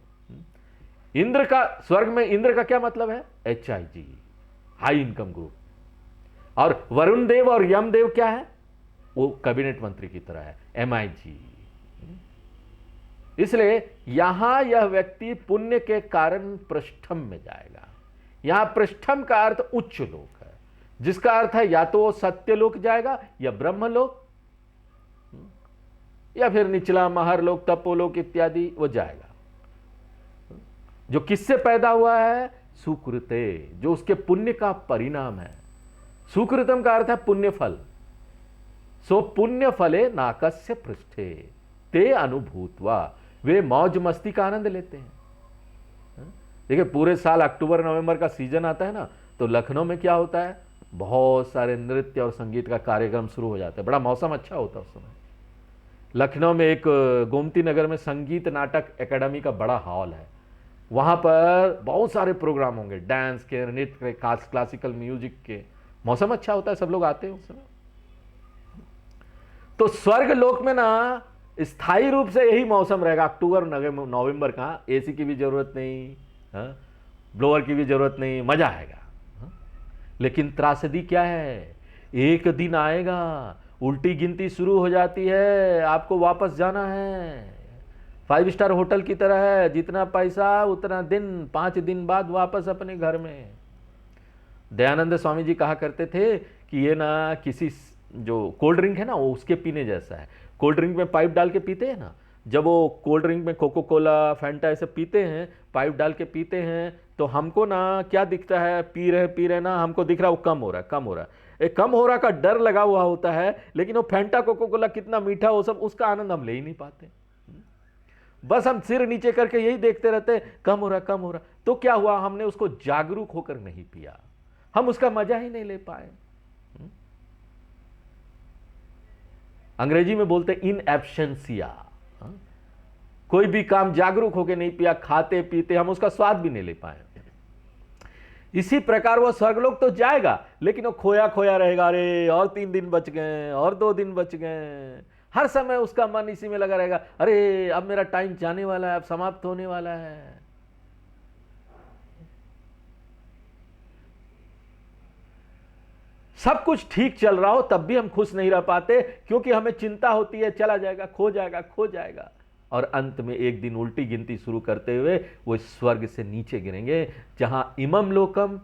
इंद्र का, स्वर्ग में इंद्र का क्या मतलब है? HIG high income group. और वरुण देव और यम देव क्या है? वो कैबिनेट मंत्री की तरह है, MIG। इसलिए यहां यह व्यक्ति पुण्य के कारण पृष्ठम में जाएगा। यहां पृष्ठम का अर्थ उच्च लोक है, जिसका अर्थ है या तो वो सत्य लोक जाएगा, या ब्रह्मलोक, या फिर निचला महर लोक, तपोलोक इत्यादि वो जाएगा। जो किससे पैदा हुआ है? सुकृते, जो उसके पुण्य का परिणाम है। सुकृतम का अर्थ है पुण्य फल। सो पुण्य फले नाकस्य पृष्ठे ते अनुभूतवा, वे मौज मस्ती का आनंद लेते हैं। देखिए पूरे साल अक्टूबर नवंबर का सीजन आता है ना, तो लखनऊ में क्या होता है? बहुत सारे नृत्य और संगीत का कार्यक्रम शुरू हो जाता है, बड़ा मौसम अच्छा होता है उस समय। लखनऊ में एक गोमती नगर में संगीत नाटक एकेडमी का बड़ा हॉल है, वहां पर बहुत सारे प्रोग्राम होंगे, डांस के, नृत्य के, क्लासिकल म्यूजिक के। मौसम अच्छा होता है, सब लोग आते हैं उस समय। तो स्वर्ग लोक में ना स्थायी रूप से यही मौसम रहेगा, अक्टूबर नवंबर का। AC की भी जरूरत नहीं, ब्लोअर की भी जरूरत नहीं, मजा आएगा। लेकिन त्रासदी क्या है? एक दिन आएगा, उल्टी गिनती शुरू हो जाती है, आपको वापस जाना है। 5 स्टार होटल की तरह है, जितना पैसा उतना दिन, 5 दिन बाद वापस अपने घर में। दयानंद स्वामी जी कहा करते थे कि ये ना किसी जो कोल्ड ड्रिंक है ना, वो उसके पीने जैसा है। कोल्ड ड्रिंक में पाइप डाल के पीते हैं ना, जब वो कोल्ड ड्रिंक में कोको कोला, फैंटा ऐसे पीते हैं, पाइप डाल के पीते हैं, तो हमको ना क्या दिखता है? पी रहे ना, हमको दिख रहा है वो कम हो रहा है, कम हो रहा है। एक कम हो रहा का डर लगा हुआ होता है, लेकिन वो फैंटा, कोको कोला कितना मीठा, वो सब, उसका आनंद हम ले ही नहीं पाते। बस हम सिर नीचे करके यही देखते रहते हैं, कम हो रहा, कम हो रहा। तो क्या हुआ? हमने उसको जागरूक होकर नहीं पिया, हम उसका मजा ही नहीं ले पाए। अंग्रेजी में बोलते इन एब्सेंसिया। कोई भी काम जागरूक होकर नहीं पिया, खाते पीते हम उसका स्वाद भी नहीं ले पाए। इसी प्रकार वो स्वर्गलोक तो जाएगा, लेकिन वो खोया खोया रहेगा। अरे और 3 दिन बच गए, और 2 दिन बच गए, हर समय उसका मन इसी में लगा रहेगा। अरे अब मेरा टाइम जाने वाला है, अब समाप्त होने वाला है। सब कुछ ठीक चल रहा हो तब भी हम खुश नहीं रह पाते, क्योंकि हमें चिंता होती है, चला जाएगा, खो जाएगा, खो जाएगा। और अंत में एक दिन उल्टी गिनती शुरू करते हुए वो स्वर्ग से नीचे गिरेंगे, जहां इमम लोकम,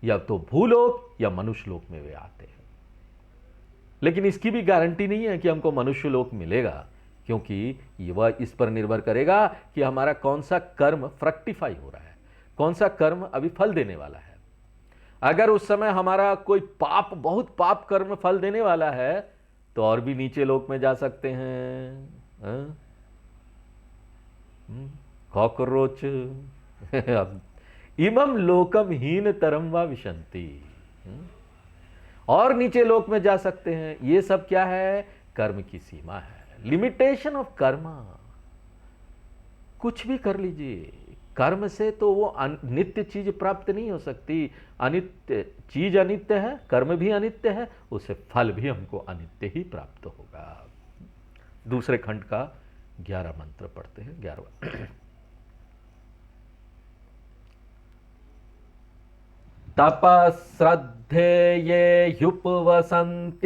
या तो भूलोक या मनुष्य लोक में वे आते हैं। लेकिन इसकी भी गारंटी नहीं है कि हमको मनुष्य लोक मिलेगा, क्योंकि वह इस पर निर्भर करेगा कि हमारा कौन सा कर्म फ्रक्टिफाई हो रहा है, कौन सा कर्म अभी फल देने वाला है। अगर उस समय हमारा कोई पाप, बहुत पाप कर्म फल देने वाला है, तो और भी नीचे लोक में जा सकते हैं। कॉकरोच इमम लोकम हीन तरम वा विशंति, और नीचे लोक में जा सकते हैं। ये सब क्या है? कर्म की सीमा है, लिमिटेशन ऑफ कर्म। कुछ भी कर लीजिए, कर्म से तो वो नित्य चीज प्राप्त नहीं हो सकती। अनित्य चीज अनित्य है, कर्म भी अनित्य है, उससे फल भी हमको अनित्य ही प्राप्त होगा। दूसरे खंड का 11 मंत्र पढ़ते हैं। 11वां। तपश्रद्धेये ह्युपवसन्त्यरण्ये,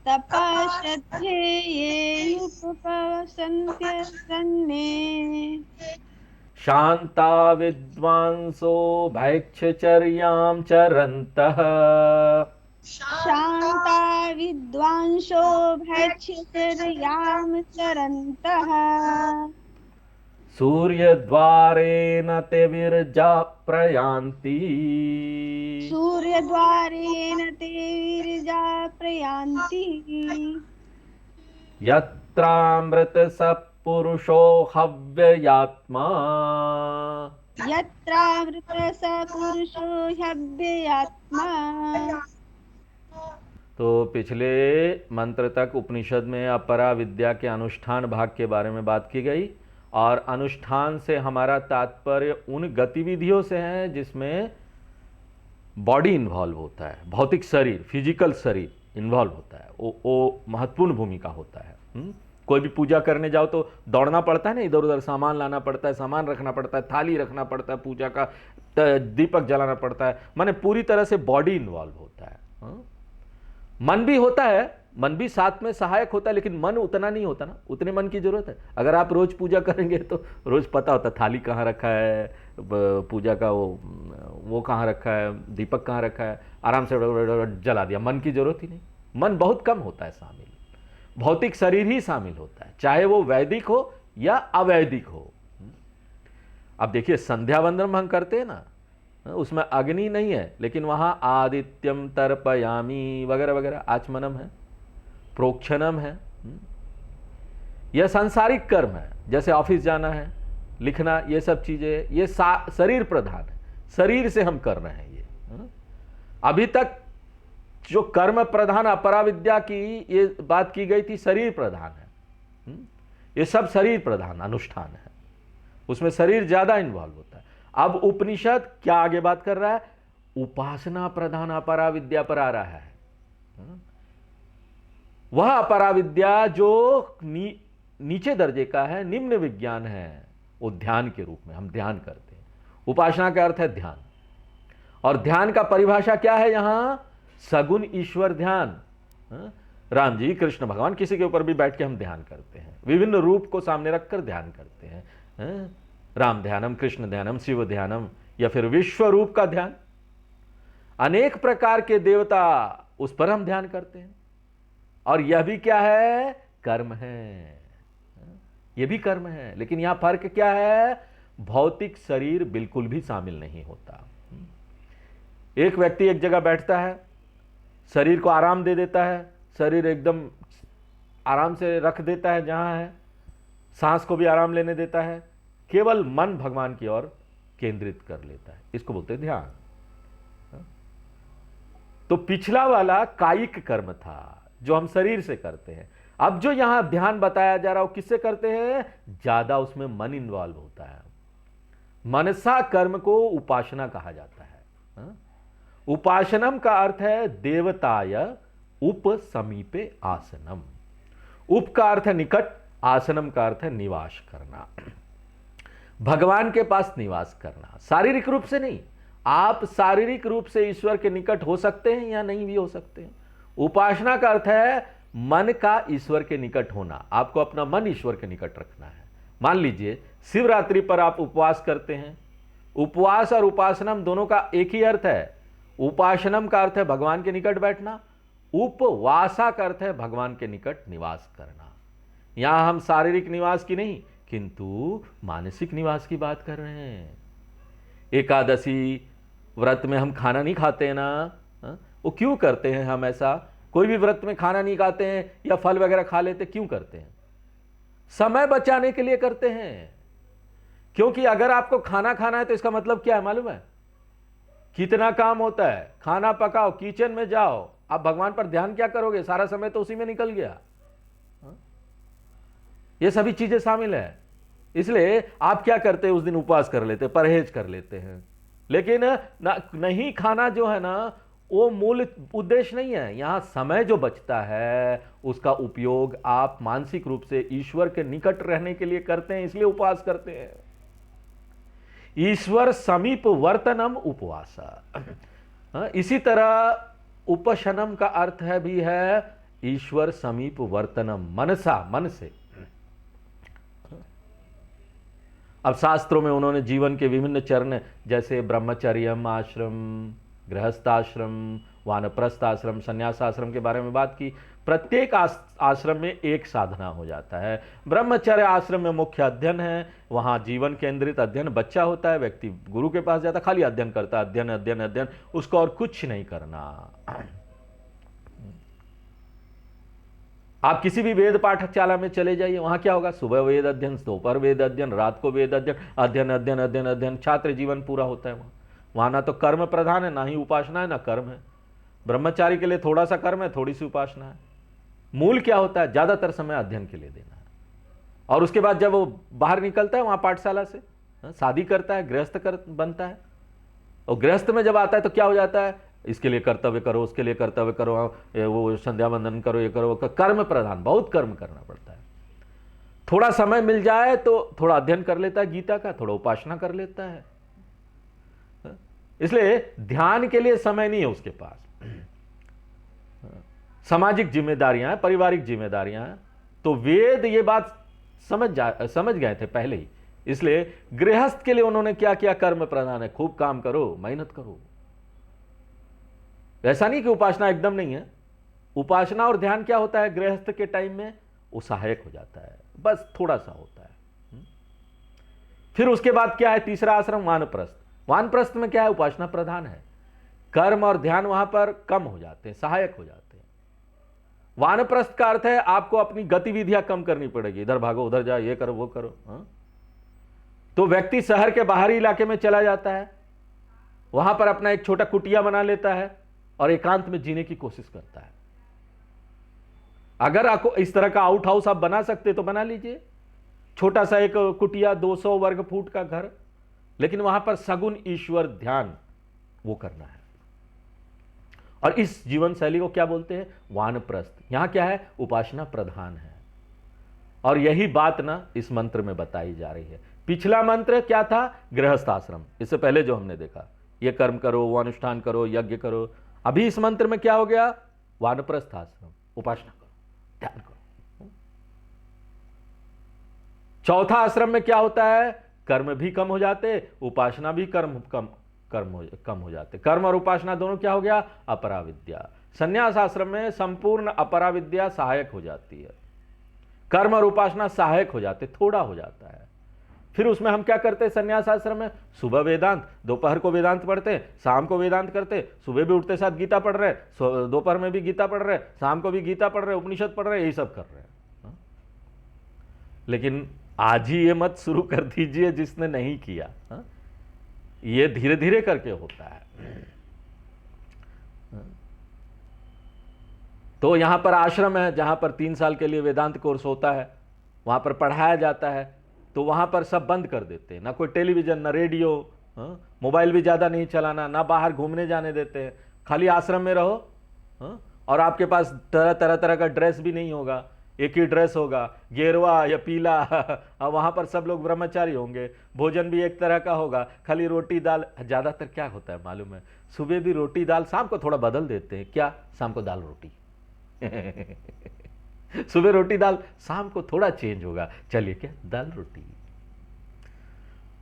तपश्रद्धेये उपवसन्त्यरण्ये, शांता विद्वांसो भैक्षचर्यां चरन्तः, शान्ता विद्वांसो भैक्षचर्यां चरन्तः, सूर्यद्वारेण ते विरजा प्रयान्ति, सूर्यद्वारेण ते विरजा प्रयान्ति, यत्रामृतसत्पुरुषो हव्ययात्मा, यत्रामृतः स पुरुषो ह्यव्ययात्मा। तो पिछले मंत्र तक उपनिषद में अपरा विद्या के अनुष्ठान भाग के बारे में बात की गई, और अनुष्ठान से हमारा तात्पर्य उन गतिविधियों से है जिसमें बॉडी इन्वॉल्व होता है, भौतिक शरीर, फिजिकल शरीर इन्वॉल्व होता है, वो महत्वपूर्ण भूमिका होता है। कोई भी पूजा करने जाओ तो दौड़ना पड़ता है ना, इधर उधर सामान लाना पड़ता है, सामान रखना पड़ता है, थाली रखना पड़ता है, पूजा का दीपक जलाना पड़ता है, माने पूरी तरह से बॉडी इन्वॉल्व होता है। मन भी होता है, मन भी साथ में सहायक होता है, लेकिन मन उतना नहीं होता ना, उतने मन की जरूरत है। अगर आप रोज पूजा करेंगे तो रोज पता होता थाली कहाँ रखा है, पूजा का वो कहाँ रखा है, दीपक कहाँ रखा है, आराम से जला दिया। मन की जरूरत ही नहीं, मन बहुत कम होता है शामिल, भौतिक शरीर ही शामिल होता है, चाहे वो वैदिक हो या अवैदिक हो। अब देखिए संध्या वंदन हम करते हैं ना, उसमें अग्नि नहीं है, लेकिन वहां आदित्यम तर्पयामी वगैरह वगैरह आचमनम है, प्रोक्षणम है। यह सांसारिक कर्म है, जैसे ऑफिस जाना है, लिखना, ये सब चीजें, ये शरीर प्रधान है, शरीर से हम कर रहे हैं। ये अभी तक जो कर्म प्रधान अपरा विद्या की ये बात की गई थी, शरीर प्रधान है। ये सब शरीर प्रधान अनुष्ठान है, उसमें शरीर ज्यादा इन्वॉल्व होता है। अब उपनिषद क्या आगे बात कर रहा है? उपासना प्रधान अपरा विद्या पर आ रहा है। वह अपरा विद्या जो नीचे दर्जे का है, निम्न विज्ञान है, वो ध्यान के रूप में हम ध्यान करते हैं। उपासना का अर्थ है ध्यान, और ध्यान का परिभाषा क्या है यहां? सगुण ईश्वर ध्यान। राम जी, कृष्ण भगवान, किसी के ऊपर भी बैठ के हम ध्यान करते हैं, विभिन्न रूप को सामने रखकर ध्यान करते हैं। राम ध्यानम, कृष्ण ध्यानम, शिव ध्यानम, या फिर विश्व रूप का ध्यान, अनेक प्रकार के देवता, उस पर हम ध्यान करते हैं। और यह भी क्या है? कर्म है, यह भी कर्म है। लेकिन यहां फर्क क्या है? भौतिक शरीर बिल्कुल भी शामिल नहीं होता। एक व्यक्ति एक जगह बैठता है, शरीर को आराम दे देता है, शरीर एकदम आराम से रख देता है जहां है, सांस को भी आराम लेने देता है, केवल मन भगवान की ओर केंद्रित कर लेता है, इसको बोलते हैं ध्यान। तो पिछला वाला कायिक कर्म था जो हम शरीर से करते हैं। अब जो यहां ध्यान बताया जा रहा है वो किससे करते हैं? ज्यादा उसमें मन इन्वॉल्व होता है। मनसा कर्म को उपासना कहा जाता है। उपासनम का अर्थ है देवताय उप समीपे आसनम। उप का अर्थ है निकट, आसनम का अर्थ है निवास करना, भगवान के पास निवास करना। शारीरिक रूप से नहीं, आप शारीरिक रूप से ईश्वर के निकट हो सकते हैं या नहीं भी हो सकते हैं। उपासना का अर्थ है मन का ईश्वर के निकट होना, आपको अपना मन ईश्वर के निकट रखना है। मान लीजिए शिवरात्रि पर आप उपवास करते हैं, उपवास और उपासना दोनों का एक ही अर्थ है। उपासनम का अर्थ है भगवान के निकट बैठना, उपवासा का अर्थ है भगवान के निकट निवास करना। यहां हम शारीरिक निवास की नहीं किंतु मानसिक निवास की बात कर रहे हैं। एकादशी व्रत में हम खाना नहीं खाते हैं ना, वो क्यों करते हैं हम ऐसा? कोई भी व्रत में खाना नहीं खाते हैं या फल वगैरह खा लेते, क्यों करते हैं? समय बचाने के लिए करते हैं। क्योंकि अगर आपको खाना खाना है तो इसका मतलब क्या है मालूम है? कितना काम होता है, खाना पकाओ, किचन में जाओ, आप भगवान पर ध्यान क्या करोगे? सारा समय तो उसी में निकल गया। ये सभी चीजें शामिल है। इसलिए आप क्या करते हैं? उस दिन उपवास कर लेते, परहेज कर लेते हैं। लेकिन नहीं खाना जो है ना, वो मूल उद्देश्य नहीं है। यहां समय जो बचता है उसका उपयोग आप मानसिक रूप से ईश्वर के निकट रहने के लिए करते हैं, इसलिए उपवास करते हैं। ईश्वर समीप वर्तनम उपवास। इसी तरह उपशनम का अर्थ है भी है ईश्वर समीप वर्तनम, मनसा, मन से। अब शास्त्रों में उन्होंने जीवन के विभिन्न चरण जैसे ब्रह्मचर्यम आश्रम, गृहस्थाश्रम, वानप्रस्थ आश्रम, संन्यास आश्रम के बारे में बात की। प्रत्येक आश्रम में एक साधना हो जाता है। ब्रह्मचर्य आश्रम में मुख्य अध्ययन है, वहां जीवन केंद्रित अध्ययन बच्चा होता है, व्यक्ति गुरु के पास जाता, खाली अध्ययन करता है, अध्ययन अध्ययन अध्ययन, उसको और कुछ नहीं करना। आप किसी भी वेद पाठशाला में चले जाइए, वहां क्या होगा? सुबह वेद अध्ययन, दोपहर वेद अध्ययन, रात को वेद अध्ययन, अध्ययन अध्ययन अध्ययन अध्ययन, छात्र जीवन पूरा होता है वहां ना तो कर्म प्रधान है, ना ही उपासना है, ना कर्म है। ब्रह्मचारी के लिए थोड़ा सा कर्म है, थोड़ी सी उपासना है। मूल क्या होता है? ज्यादातर समय अध्ययन के लिए देना है। और उसके बाद जब वो बाहर निकलता है वहां पाठशाला से, शादी करता है, गृहस्थ बनता है, और गृहस्थ में जब आता है तो क्या हो जाता है? इसके लिए कर्तव्य करो, उसके लिए कर्तव्य करो, वो संध्या वंदन करो, ये करो, कर्म प्रधान, बहुत कर्म करना पड़ता है। थोड़ा समय मिल जाए तो थोड़ा अध्ययन कर लेता है गीता का, थोड़ा उपासना कर लेता है। इसलिए ध्यान के लिए समय नहीं है उसके पास। सामाजिक जिम्मेदारियां हैं, पारिवारिक जिम्मेदारियां हैं, तो वेद ये बात समझ गए थे पहले ही। इसलिए गृहस्थ के लिए उन्होंने क्या किया? कर्म प्रधान है, खूब काम करो, मेहनत करो। ऐसा नहीं कि उपासना एकदम नहीं है। उपासना और ध्यान क्या होता है गृहस्थ के टाइम में? वो सहायक हो जाता है, बस थोड़ा सा होता है। फिर उसके बाद क्या है? तीसरा आश्रम वानप्रस्थ। वानप्रस्थ में क्या है? उपासना प्रधान है, कर्म और ध्यान वहां पर कम हो जाते हैं, सहायक हो जाते हैं। वानप्रस्थ का अर्थ है आपको अपनी गतिविधियां कम करनी पड़ेगी, इधर भागो, उधर जाओ, ये करो, वो करो। तो व्यक्ति शहर के बाहरी इलाके में चला जाता है, वहां पर अपना एक छोटा कुटिया बना लेता है और एकांत में जीने की कोशिश करता है। अगर आपको इस तरह का आउट हाउस आप बना सकते तो बना लीजिए, छोटा सा एक कुटिया, 200 वर्ग फुट का घर, लेकिन वहां पर सगुण ईश्वर ध्यान वो करना है। और इस जीवन शैली को क्या बोलते हैं? वानप्रस्थ। यहां क्या है? उपासना प्रधान है। और यही बात ना इस मंत्र में बताई जा रही है। पिछला मंत्र क्या था? गृहस्थ आश्रम, इससे पहले जो हमने देखा, ये कर्म करो, वो अनुष्ठान करो, यज्ञ करो। अभी इस मंत्र में क्या हो गया? वानप्रस्थ आश्रम, उपासना करो, ध्यान करो। चौथा आश्रम में क्या होता है? कर्म भी कम हो जाते, उपासना भी कम हो जाते। कर्म और उपासना दोनों क्या हो गया? अपराविद्या। संन्यास आश्रम में संपूर्ण अपराविद्या सहायक हो जाती है, कर्म और उपासना सहायक हो जाते, थोड़ा हो जाता है। फिर उसमें हम क्या करते हैं? संन्यास आश्रम में सुबह वेदांत, दोपहर को वेदांत पढ़ते, शाम को वेदांत करते, सुबह भी उठते साथ गीता पढ़ रहे, दोपहर में भी गीता पढ़ रहे, शाम को भी गीता पढ़ रहे, उपनिषद पढ़ रहे, यही सब कर रहे हैं। लेकिन आज ही ये मत शुरू कर दीजिए जिसने नहीं किया। ये धीरे धीरे करके होता है। तो यहां पर आश्रम है जहां पर 3 साल के लिए वेदांत कोर्स होता है, वहां पर पढ़ाया जाता है। तो वहां पर सब बंद कर देते हैं, ना कोई टेलीविजन, ना रेडियो, मोबाइल भी ज्यादा नहीं चलाना, ना बाहर घूमने जाने देते हैं, खाली आश्रम में रहो। और आपके पास तरह का ड्रेस भी नहीं होगा, एक ही ड्रेस होगा, गेरुआ या पीला। और वहां पर सब लोग ब्रह्मचारी होंगे, भोजन भी एक तरह का होगा, खाली रोटी दाल। ज्यादातर क्या होता है मालूम है? सुबह भी रोटी दाल, शाम को थोड़ा बदल देते हैं। क्या? शाम को दाल रोटी। सुबह रोटी दाल, शाम को थोड़ा चेंज होगा, चलिए क्या, दाल रोटी।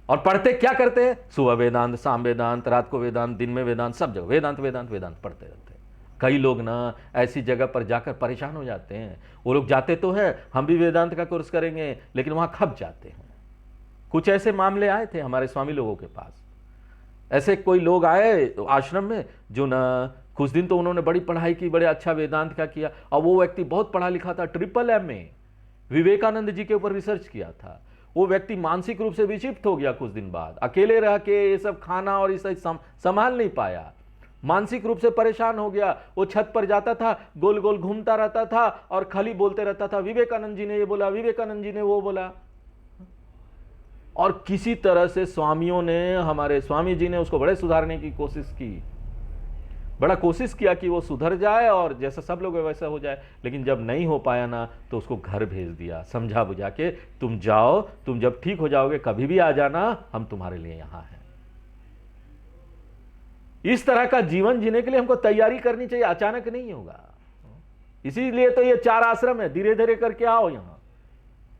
और पढ़ते क्या करते हैं? सुबह वेदांत, शाम वेदांत, रात को वेदांत, दिन में वेदांत, सब जगह वेदांत वेदांत वेदांत पढ़ते रहते हैं। कई लोग ना ऐसी जगह पर जाकर परेशान हो जाते हैं। वो लोग जाते तो है, हम भी वेदांत का कोर्स करेंगे, लेकिन वहां खप जाते हैं। कुछ ऐसे मामले आए थे हमारे स्वामी लोगों के पास। ऐसे कोई लोग आए आश्रम में जो ना कुछ दिन तो उन्होंने बड़ी पढ़ाई की, बड़े अच्छा वेदांत का किया, और वो व्यक्ति बहुत पढ़ा लिखा था, MMA विवेकानंद जी के ऊपर रिसर्च किया था। वो व्यक्ति मानसिक रूप से विक्षिप्त हो गया कुछ दिन बाद, अकेले रह के ये सब खाना और ये सब संभाल नहीं पाया, मानसिक रूप से परेशान हो गया। वो छत पर जाता था, गोल गोल घूमता रहता था और खाली बोलते रहता था, विवेकानंद जी ने ये बोला, विवेकानंद जी ने वो बोला। और किसी तरह से स्वामियों ने, हमारे स्वामी जी ने उसको बड़े सुधारने की कोशिश की, बड़ा कोशिश किया कि वो सुधर जाए और जैसा सब लोग वैसा हो जाए। लेकिन जब नहीं हो पाया ना, तो उसको घर भेज दिया, समझा बुझा के, तुम जाओ, तुम जब ठीक हो जाओगे कभी भी आ जाना, हम तुम्हारे लिए यहां हैं। इस तरह का जीवन जीने के लिए हमको तैयारी करनी चाहिए, अचानक नहीं होगा। इसीलिए तो ये 4 आश्रम है, धीरे धीरे करके आओ यहां।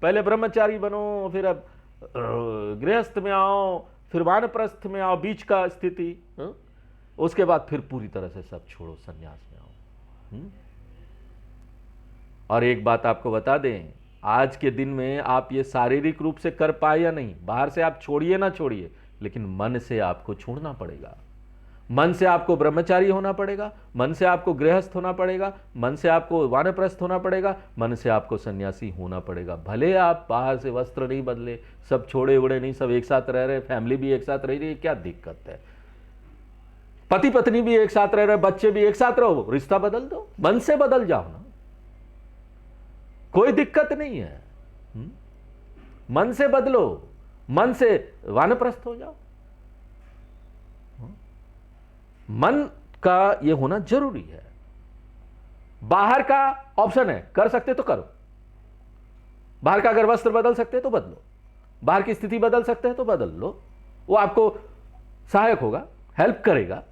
पहले ब्रह्मचारी बनो, फिर अब गृहस्थ में आओ, फिर वानप्रस्थ में आओ, बीच का स्थिति, उसके बाद फिर पूरी तरह से सब छोड़ो, सन्यास में आओ। और एक बात आपको बता दें, आज के दिन में आप ये शारीरिक रूप से कर पाए या नहीं, बाहर से आप छोड़िए ना छोड़िए, लेकिन मन से आपको छोड़ना पड़ेगा। मन से आपको ब्रह्मचारी होना पड़ेगा, मन से आपको गृहस्थ होना पड़ेगा, मन से आपको वानप्रस्थ होना पड़ेगा, मन से आपको सन्यासी होना पड़ेगा। भले आप बाहर से वस्त्र नहीं बदले, सब छोड़े उड़े नहीं, सब एक साथ रह रहे, फैमिली भी एक साथ रह रही है, क्या दिक्कत है? पति पत्नी भी एक साथ रह रहे, बच्चे भी एक साथ रहो, रिश्ता बदल दो, मन से बदल जाओ ना, कोई दिक्कत नहीं है। मन से बदलो, मन से वानप्रस्थ हो जाओ। मन का ये होना जरूरी है। बाहर का ऑप्शन है, कर सकते तो करो, बाहर का अगर वस्त्र बदल सकते तो बदलो, बाहर की स्थिति बदल सकते हैं तो बदल लो, वो आपको सहायक होगा, हेल्प करेगा,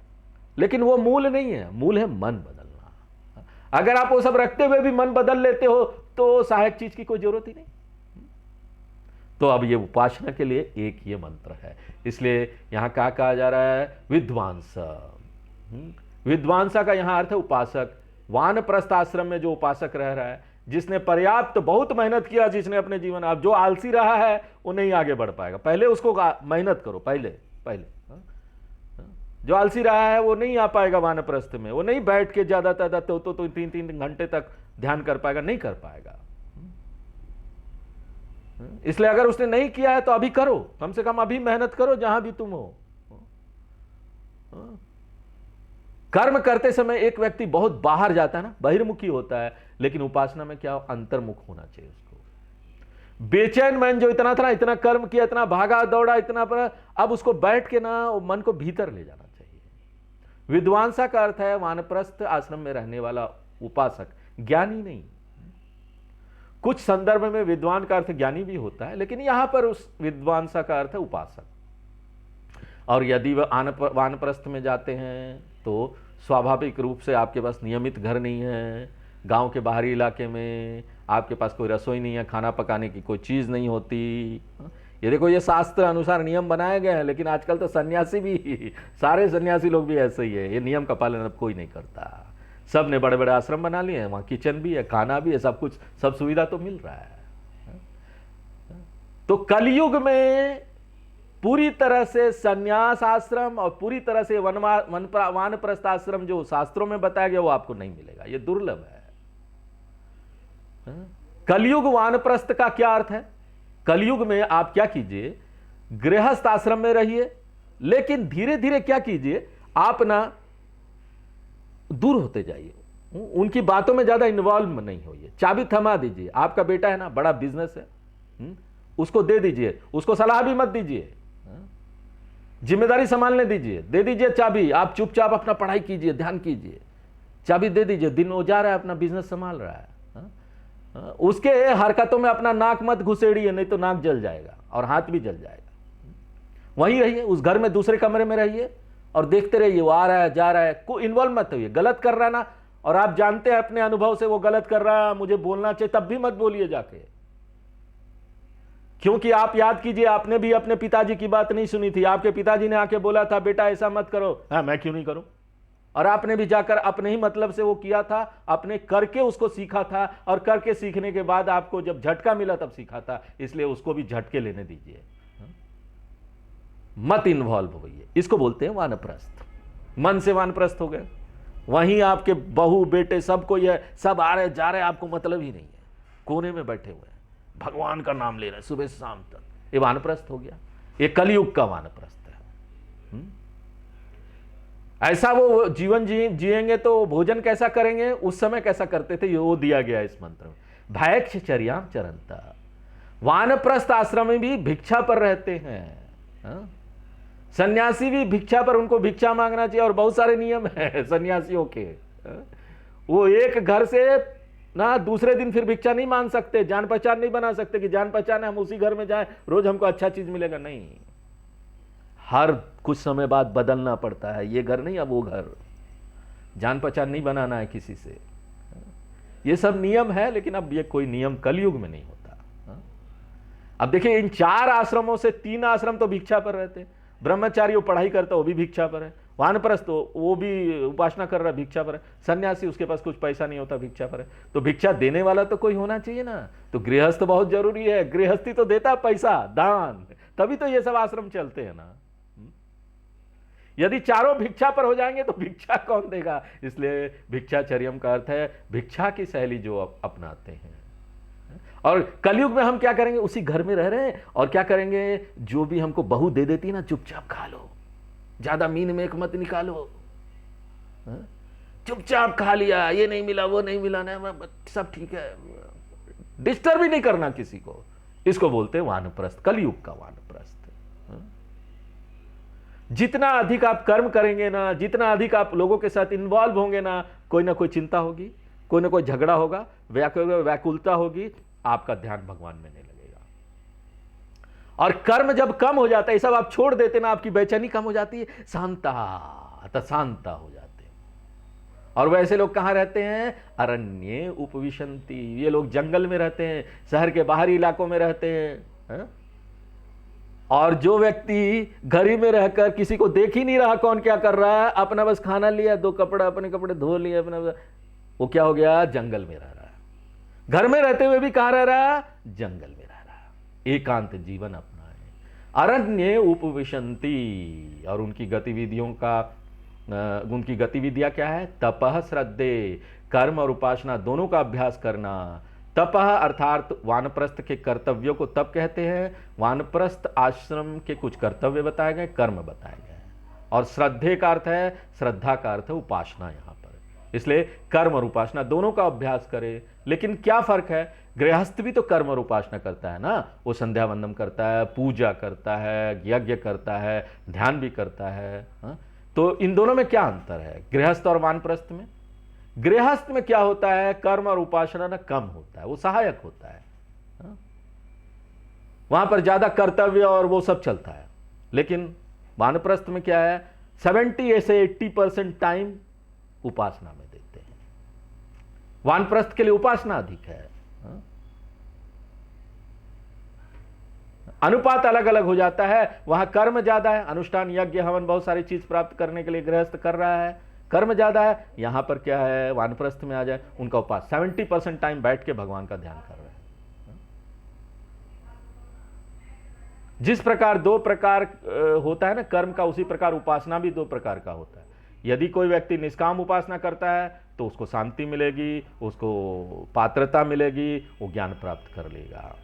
लेकिन वो मूल नहीं है। मूल है मन बदलना। अगर आप वो सब रखते हुए भी मन बदल लेते हो तो सहायक चीज की कोई जरूरत ही नहीं। तो अब ये उपासना के लिए एक ये मंत्र है, इसलिए यहां क्या कहा जा रहा है? विद्वांस। विद्वांसा का यहां अर्थ है उपासक। वानप्रस्थ आश्रम में जो उपासक रह रहा है, जिसने पर्याप्त बहुत मेहनत किया, जिसने अपने जीवन, अब जो आलसी रहा है वो नहीं आगे बढ़ पाएगा। पहले उसको मेहनत करो, पहले जो आलसी रहा है वो नहीं आ पाएगा वानप्रस्थ में, वो नहीं बैठ के ज्यादा तो 3-3 घंटे तक ध्यान कर पाएगा, नहीं कर पाएगा। इसलिए अगर उसने नहीं किया है तो अभी करो, कम से कम अभी मेहनत करो जहां भी तुम हो। कर्म करते समय एक व्यक्ति बहुत बाहर जाता है ना, बहिर्मुखी होता है, लेकिन उपासना में क्या अंतर्मुख होना चाहिए उसको। बेचैन मन जो इतना था, इतना कर्म किया, इतना भागा दौड़ा, इतना पर, अब उसको बैठ के ना मन को भीतर ले जाना चाहिए। विद्वांसा का अर्थ है वानप्रस्थ आश्रम में रहने वाला उपासक, ज्ञानी नहीं। कुछ संदर्भ में विद्वान का अर्थ ज्ञानी भी होता है, लेकिन यहां पर उस विद्वांसा का अर्थ है उपासक। और यदि वह वानप्रस्थ में जाते हैं तो स्वाभाविक रूप से आपके पास नियमित घर नहीं है, गांव के बाहरी इलाके में आपके पास कोई रसोई नहीं है, खाना पकाने की कोई चीज नहीं होती। ये देखो, ये शास्त्र अनुसार नियम बनाए गए हैं, लेकिन आजकल तो सन्यासी भी, सारे सन्यासी लोग भी ऐसे ही है, ये नियम का पालन अब कोई नहीं करता। सब ने बड़े बड़े आश्रम बना लिए हैं, वहां किचन भी है, खाना भी है, सब कुछ, सब सुविधा तो मिल रहा है। तो कलयुग में पूरी तरह से सन्यास आश्रम और पूरी तरह से वानप्रस्थ आश्रम जो शास्त्रों में बताया गया वो आपको नहीं मिलेगा, ये दुर्लभ है। कलयुग वानप्रस्थ का क्या अर्थ है? कलयुग में आप क्या कीजिए, गृहस्थ आश्रम में रहिए, लेकिन धीरे धीरे क्या कीजिए, आप ना दूर होते जाइए, उनकी बातों में ज्यादा इन्वॉल्व नहीं होइए, चाबी थमा दीजिए। आपका बेटा है ना, बड़ा बिजनेस है, उसको दे दीजिए, उसको सलाह भी मत दीजिए, जिम्मेदारी संभालने दीजिए, दे दीजिए चाबी, आप चुपचाप अपना पढ़ाई कीजिए, ध्यान कीजिए, चाबी दे दीजिए। दिन वो जा रहा है, अपना बिजनेस संभाल रहा है, उसके हरकतों में अपना नाक मत घुसेड़िए, नहीं तो नाक जल जाएगा और हाथ भी जल जाएगा। वहीं रहिए, उस घर में दूसरे कमरे में रहिए और देखते रहिए, वो आ रहा है जा रहा है, कोई इन्वॉल्व मत होइए। गलत कर रहा है ना, और आप जानते हैं अपने अनुभव से वो गलत कर रहा है, मुझे बोलना चाहिए, तब भी मत बोलिए जाके। क्योंकि आप याद कीजिए, आपने भी अपने पिताजी की बात नहीं सुनी थी। आपके पिताजी ने आके बोला था बेटा ऐसा मत करो, हाँ मैं क्यों नहीं करूं, और आपने भी जाकर अपने ही मतलब से वो किया था, अपने करके उसको सीखा था, और करके सीखने के बाद आपको जब झटका मिला तब सीखा था, इसलिए उसको भी झटके लेने दीजिए, मत इन्वॉल्व होइए। इसको बोलते हैं वानप्रस्थ। मन से वानप्रस्थ हो गए, वहीं आपके बहू बेटे सबको ये सब आ रहे जा रहे, आपको मतलब ही नहीं है, कोने में बैठे हुए हैं, भगवान का नाम ले रहे हैं सुबह से शाम तक, ये वानप्रस्थ हो गया, ये कलयुग का वानप्रस्थ है। ऐसा वो जीवन जिएंगे तो भोजन कैसा करेंगे, उस समय कैसा करते थे, ये वो दिया गया इस मंत्र में। भैक्षचर्याम चरंता, वानप्रस्थ आश्रम में भी भिक्षा पर रहते हैं, सन्यासी भी भिक्षा पर, उनको भिक्षा मांगना चाहिए, और बहुत सारे नियम है सन्यासियों के। वो एक घर से ना दूसरे दिन फिर भिक्षा नहीं मांग सकते, जान पहचान नहीं बना सकते कि जान पहचान है हम उसी घर में जाएं रोज हमको अच्छा चीज मिलेगा, नहीं, हर कुछ समय बाद बदलना पड़ता है, ये घर नहीं अब वो घर, जान पहचान नहीं बनाना है किसी से, ये सब नियम है। लेकिन अब ये कोई नियम कलयुग में नहीं होता। अब देखिए इन 4 आश्रमों से 3 आश्रम तो भिक्षा पर रहते, ब्रह्मचारी वो पढ़ाई करता वो भी भिक्षा पर है, वानप्रस्थ तो वो भी उपासना कर रहा है भिक्षा पर है, सन्यासी उसके पास कुछ पैसा नहीं होता भिक्षा पर है, तो भिक्षा देने वाला तो कोई होना चाहिए ना। तो गृहस्थ बहुत जरूरी है, गृहस्थी तो देता पैसा दान, तभी तो ये सब आश्रम चलते हैं ना। यदि चारों भिक्षा पर हो जाएंगे तो भिक्षा कौन देगा, इसलिए भिक्षाचर्यम का अर्थ है भिक्षा की शैली जो अपनाते हैं। और कलयुग में हम क्या करेंगे, उसी घर में रह रहे हैं, और क्या करेंगे, जो भी हमको बहू दे देती है ना चुपचाप खा लो, ज्यादा मीन में एक मत निकालो, चुपचाप खा लिया, ये नहीं मिला वो नहीं मिला ना, सब ठीक है, डिस्टर्ब भी नहीं करना किसी को, इसको बोलते हैं वानप्रस्थ, कलयुग का वानप्रस्थ। जितना अधिक आप कर्म करेंगे ना, जितना अधिक आप लोगों के साथ इन्वॉल्व होंगे ना कोई चिंता होगी, कोई ना कोई झगड़ा होगा, व्याकुलता होगी, आपका ध्यान भगवान में नहीं लगेगा। और कर्म जब कम हो जाता है, ये सब आप छोड़ देते ना, आपकी बेचैनी कम हो जाती है, शांता हो जाते हैं। और वैसे लोग कहां रहते हैं, अरण्ये उपविशन्ति, ये लोग जंगल में रहते हैं, शहर के बाहरी इलाकों में रहते हैं। और जो व्यक्ति घर ही में रहकर किसी को देख ही नहीं रहा कौन क्या कर रहा है, अपना बस खाना लिया, 2 कपड़ा अपने कपड़े धो लिए, अपना वो क्या हो गया, जंगल में रह रहा है। घर में रहते हुए भी कहां रह रहा है, जंगल में रह रहा है, एकांत जीवन अपना है। अरण्ये उपविशन्ति, और उनकी गतिविधियां क्या है, तपः श्रद्धे, कर्म और उपासना दोनों का अभ्यास करना। तपः अर्थात वानप्रस्थ के कर्तव्यों को तप कहते हैं, वानप्रस्थ आश्रम के कुछ कर्तव्य बताए गए, कर्म बताए गए, और श्रद्धे का अर्थ है, श्रद्धा का अर्थ है उपासना यहां पर, इसलिए कर्म और उपासना दोनों का अभ्यास करें। लेकिन क्या फर्क है, गृहस्थ भी तो कर्म और उपासना करता है ना, वो संध्या वंदन करता है, पूजा करता है, यज्ञ करता है, ध्यान भी करता है, तो इन दोनों में क्या अंतर है गृहस्थ और वानप्रस्थ में? गृहस्थ में क्या होता है, कर्म और उपासना ना कम होता है, वो सहायक होता है, वहां पर ज्यादा कर्तव्य और वो सब चलता है। लेकिन वानप्रस्थ में क्या है, 70 से 80% टाइम उपासना में देते हैं, वानप्रस्थ के लिए उपासना अधिक है। अनुपात अलग अलग हो जाता है, वहां कर्म ज्यादा है, अनुष्ठान यज्ञ हवन बहुत सारी चीज प्राप्त करने के लिए गृहस्थ कर रहा है, कर्म ज्यादा है। यहां पर क्या है, वानप्रस्थ में आ जाए, उनका उपास 70% टाइम बैठ के भगवान का ध्यान कर रहे हैं। जिस प्रकार 2 प्रकार होता है ना कर्म का, उसी प्रकार उपासना भी 2 प्रकार का होता है। यदि कोई व्यक्ति निष्काम उपासना करता है तो उसको शांति मिलेगी, उसको पात्रता मिलेगी, वो ज्ञान प्राप्त कर लेगा।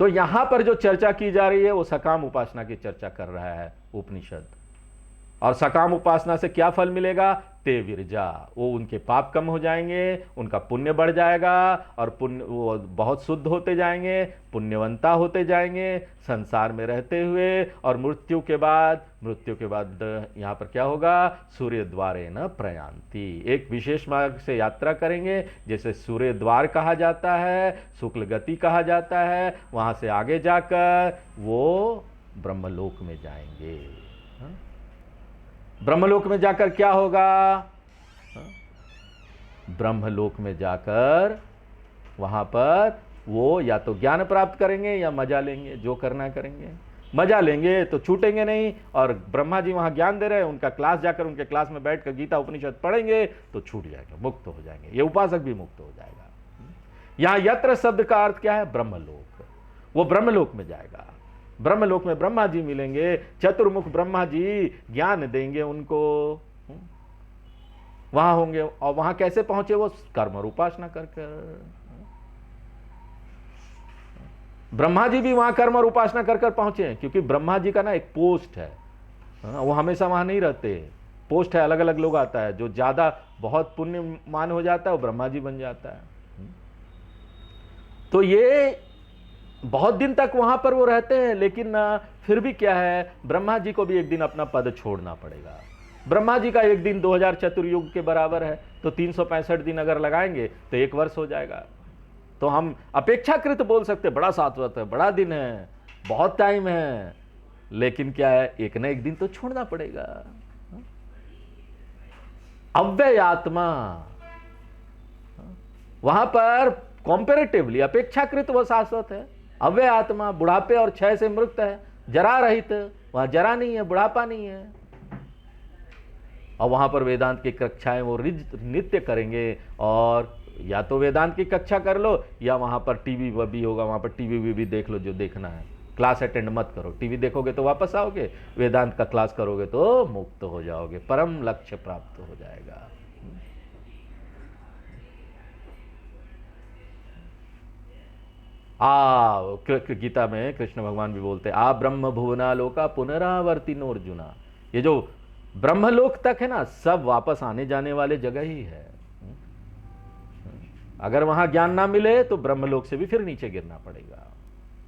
तो यहां पर जो चर्चा की जा रही है वो सकाम उपासना की चर्चा कर रहा है उपनिषद। और सकाम उपासना से क्या फल मिलेगा, ते विरजा, वो उनके पाप कम हो जाएंगे, उनका पुण्य बढ़ जाएगा, और पुण्य वो बहुत शुद्ध होते जाएंगे, पुण्यवंता होते जाएंगे संसार में रहते हुए। और मृत्यु के बाद यहाँ पर क्या होगा, सूर्य द्वारे न प्रयान्ति, एक विशेष मार्ग से यात्रा करेंगे, जैसे सूर्य द्वार कहा जाता है, शुक्ल गति कहा जाता है, वहां से आगे जाकर वो ब्रह्मलोक में जाएंगे। ब्रह्मलोक में जाकर क्या होगा, ब्रह्मलोक में जाकर वहां पर वो या तो ज्ञान प्राप्त करेंगे या मजा लेंगे, जो करना करेंगे। मजा लेंगे तो छूटेंगे नहीं, और ब्रह्मा जी वहां ज्ञान दे रहे हैं, उनका क्लास जाकर उनके क्लास में बैठ कर गीता उपनिषद पढ़ेंगे तो छूट जाएंगे, मुक्त हो जाएंगे। ये उपासक भी मुक्त हो जाएगा। यहां यत्र शब्द का अर्थ क्या है? ब्रह्मलोक। वो ब्रह्मलोक में जाएगा। ब्रह्मलोक में ब्रह्मा जी मिलेंगे, चतुर्मुख ब्रह्मा जी ज्ञान देंगे उनको, वहां होंगे। और वहां कैसे पहुंचे? वो कर्म और उपासना कर। ब्रह्मा जी भी वहां कर्म और उपासना कर पहुंचे, क्योंकि ब्रह्मा जी का ना एक पोस्ट है, वो हमेशा वहां नहीं रहते। पोस्ट है, अलग अलग लोग आता है। जो ज्यादा बहुत पुण्यमान हो जाता है वो ब्रह्मा जी बन जाता है। तो ये बहुत दिन तक वहां पर वो रहते हैं, लेकिन फिर भी क्या है, ब्रह्मा जी को भी एक दिन अपना पद छोड़ना पड़ेगा। ब्रह्मा जी का एक दिन 2000 चतुर्युग के बराबर है, तो 365 दिन अगर लगाएंगे तो 1 वर्ष हो जाएगा। तो हम अपेक्षाकृत बोल सकते बड़ा शाश्वत है, बड़ा दिन है, बहुत टाइम है, लेकिन क्या है, एक ना एक दिन तो छोड़ना पड़ेगा। अव्यय आत्मा, वहां पर कॉम्पेरेटिवली अपेक्षाकृत वो शाश्वत है। अव्यय आत्मा बुढ़ापे और क्षय से मुक्त है, जरा रहित, वहां जरा नहीं है, बुढ़ापा नहीं है। और वहां पर वेदांत की कक्षाएं वो नित्य करेंगे। और या तो वेदांत की कक्षा कर लो, या वहां पर टीवी भी होगा, वहां पर टीवी भी देख लो जो देखना है। क्लास अटेंड मत करो, टीवी देखोगे तो वापस आओगे, वेदांत का क्लास करोगे तो मुक्त हो जाओगे, परम लक्ष्य प्राप्त हो जाएगा। गीता में कृष्ण भगवान भी बोलते हैं, आ ब्रह्म भुवनालोका पुनरावर्तिनो अर्जुना। ये जो ब्रह्मलोक तक है ना, सब वापस आने जाने वाले जगह ही है। अगर वहां ज्ञान ना मिले तो ब्रह्मलोक से भी फिर नीचे गिरना पड़ेगा।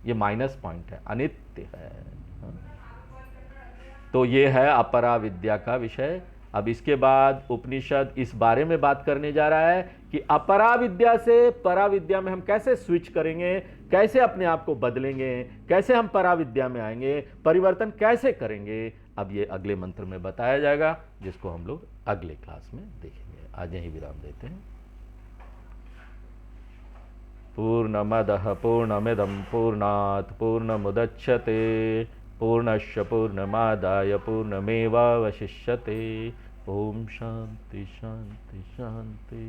ये माइनस पॉइंट है, अनित्य है। तो ये है अपरा विद्या का विषय। अब इसके बाद उपनिषद इस बारे में बात करने जा रहा है कि अपरा विद्या से परा विद्या में हम कैसे स्विच करेंगे, कैसे अपने आप को बदलेंगे, कैसे हम परा विद्या में आएंगे, परिवर्तन कैसे करेंगे। अब ये अगले मंत्र में बताया जाएगा, जिसको हम लोग अगले क्लास में देखेंगे। आज यही विराम देते हैं। पूर्णमदः पूर्णमिदं पूर्णात् पूर्णमुदच्यते पूर्णस्य पूर्णमादाय पूर्णमेवावशिष्यते। ओम शांति शांति शांति।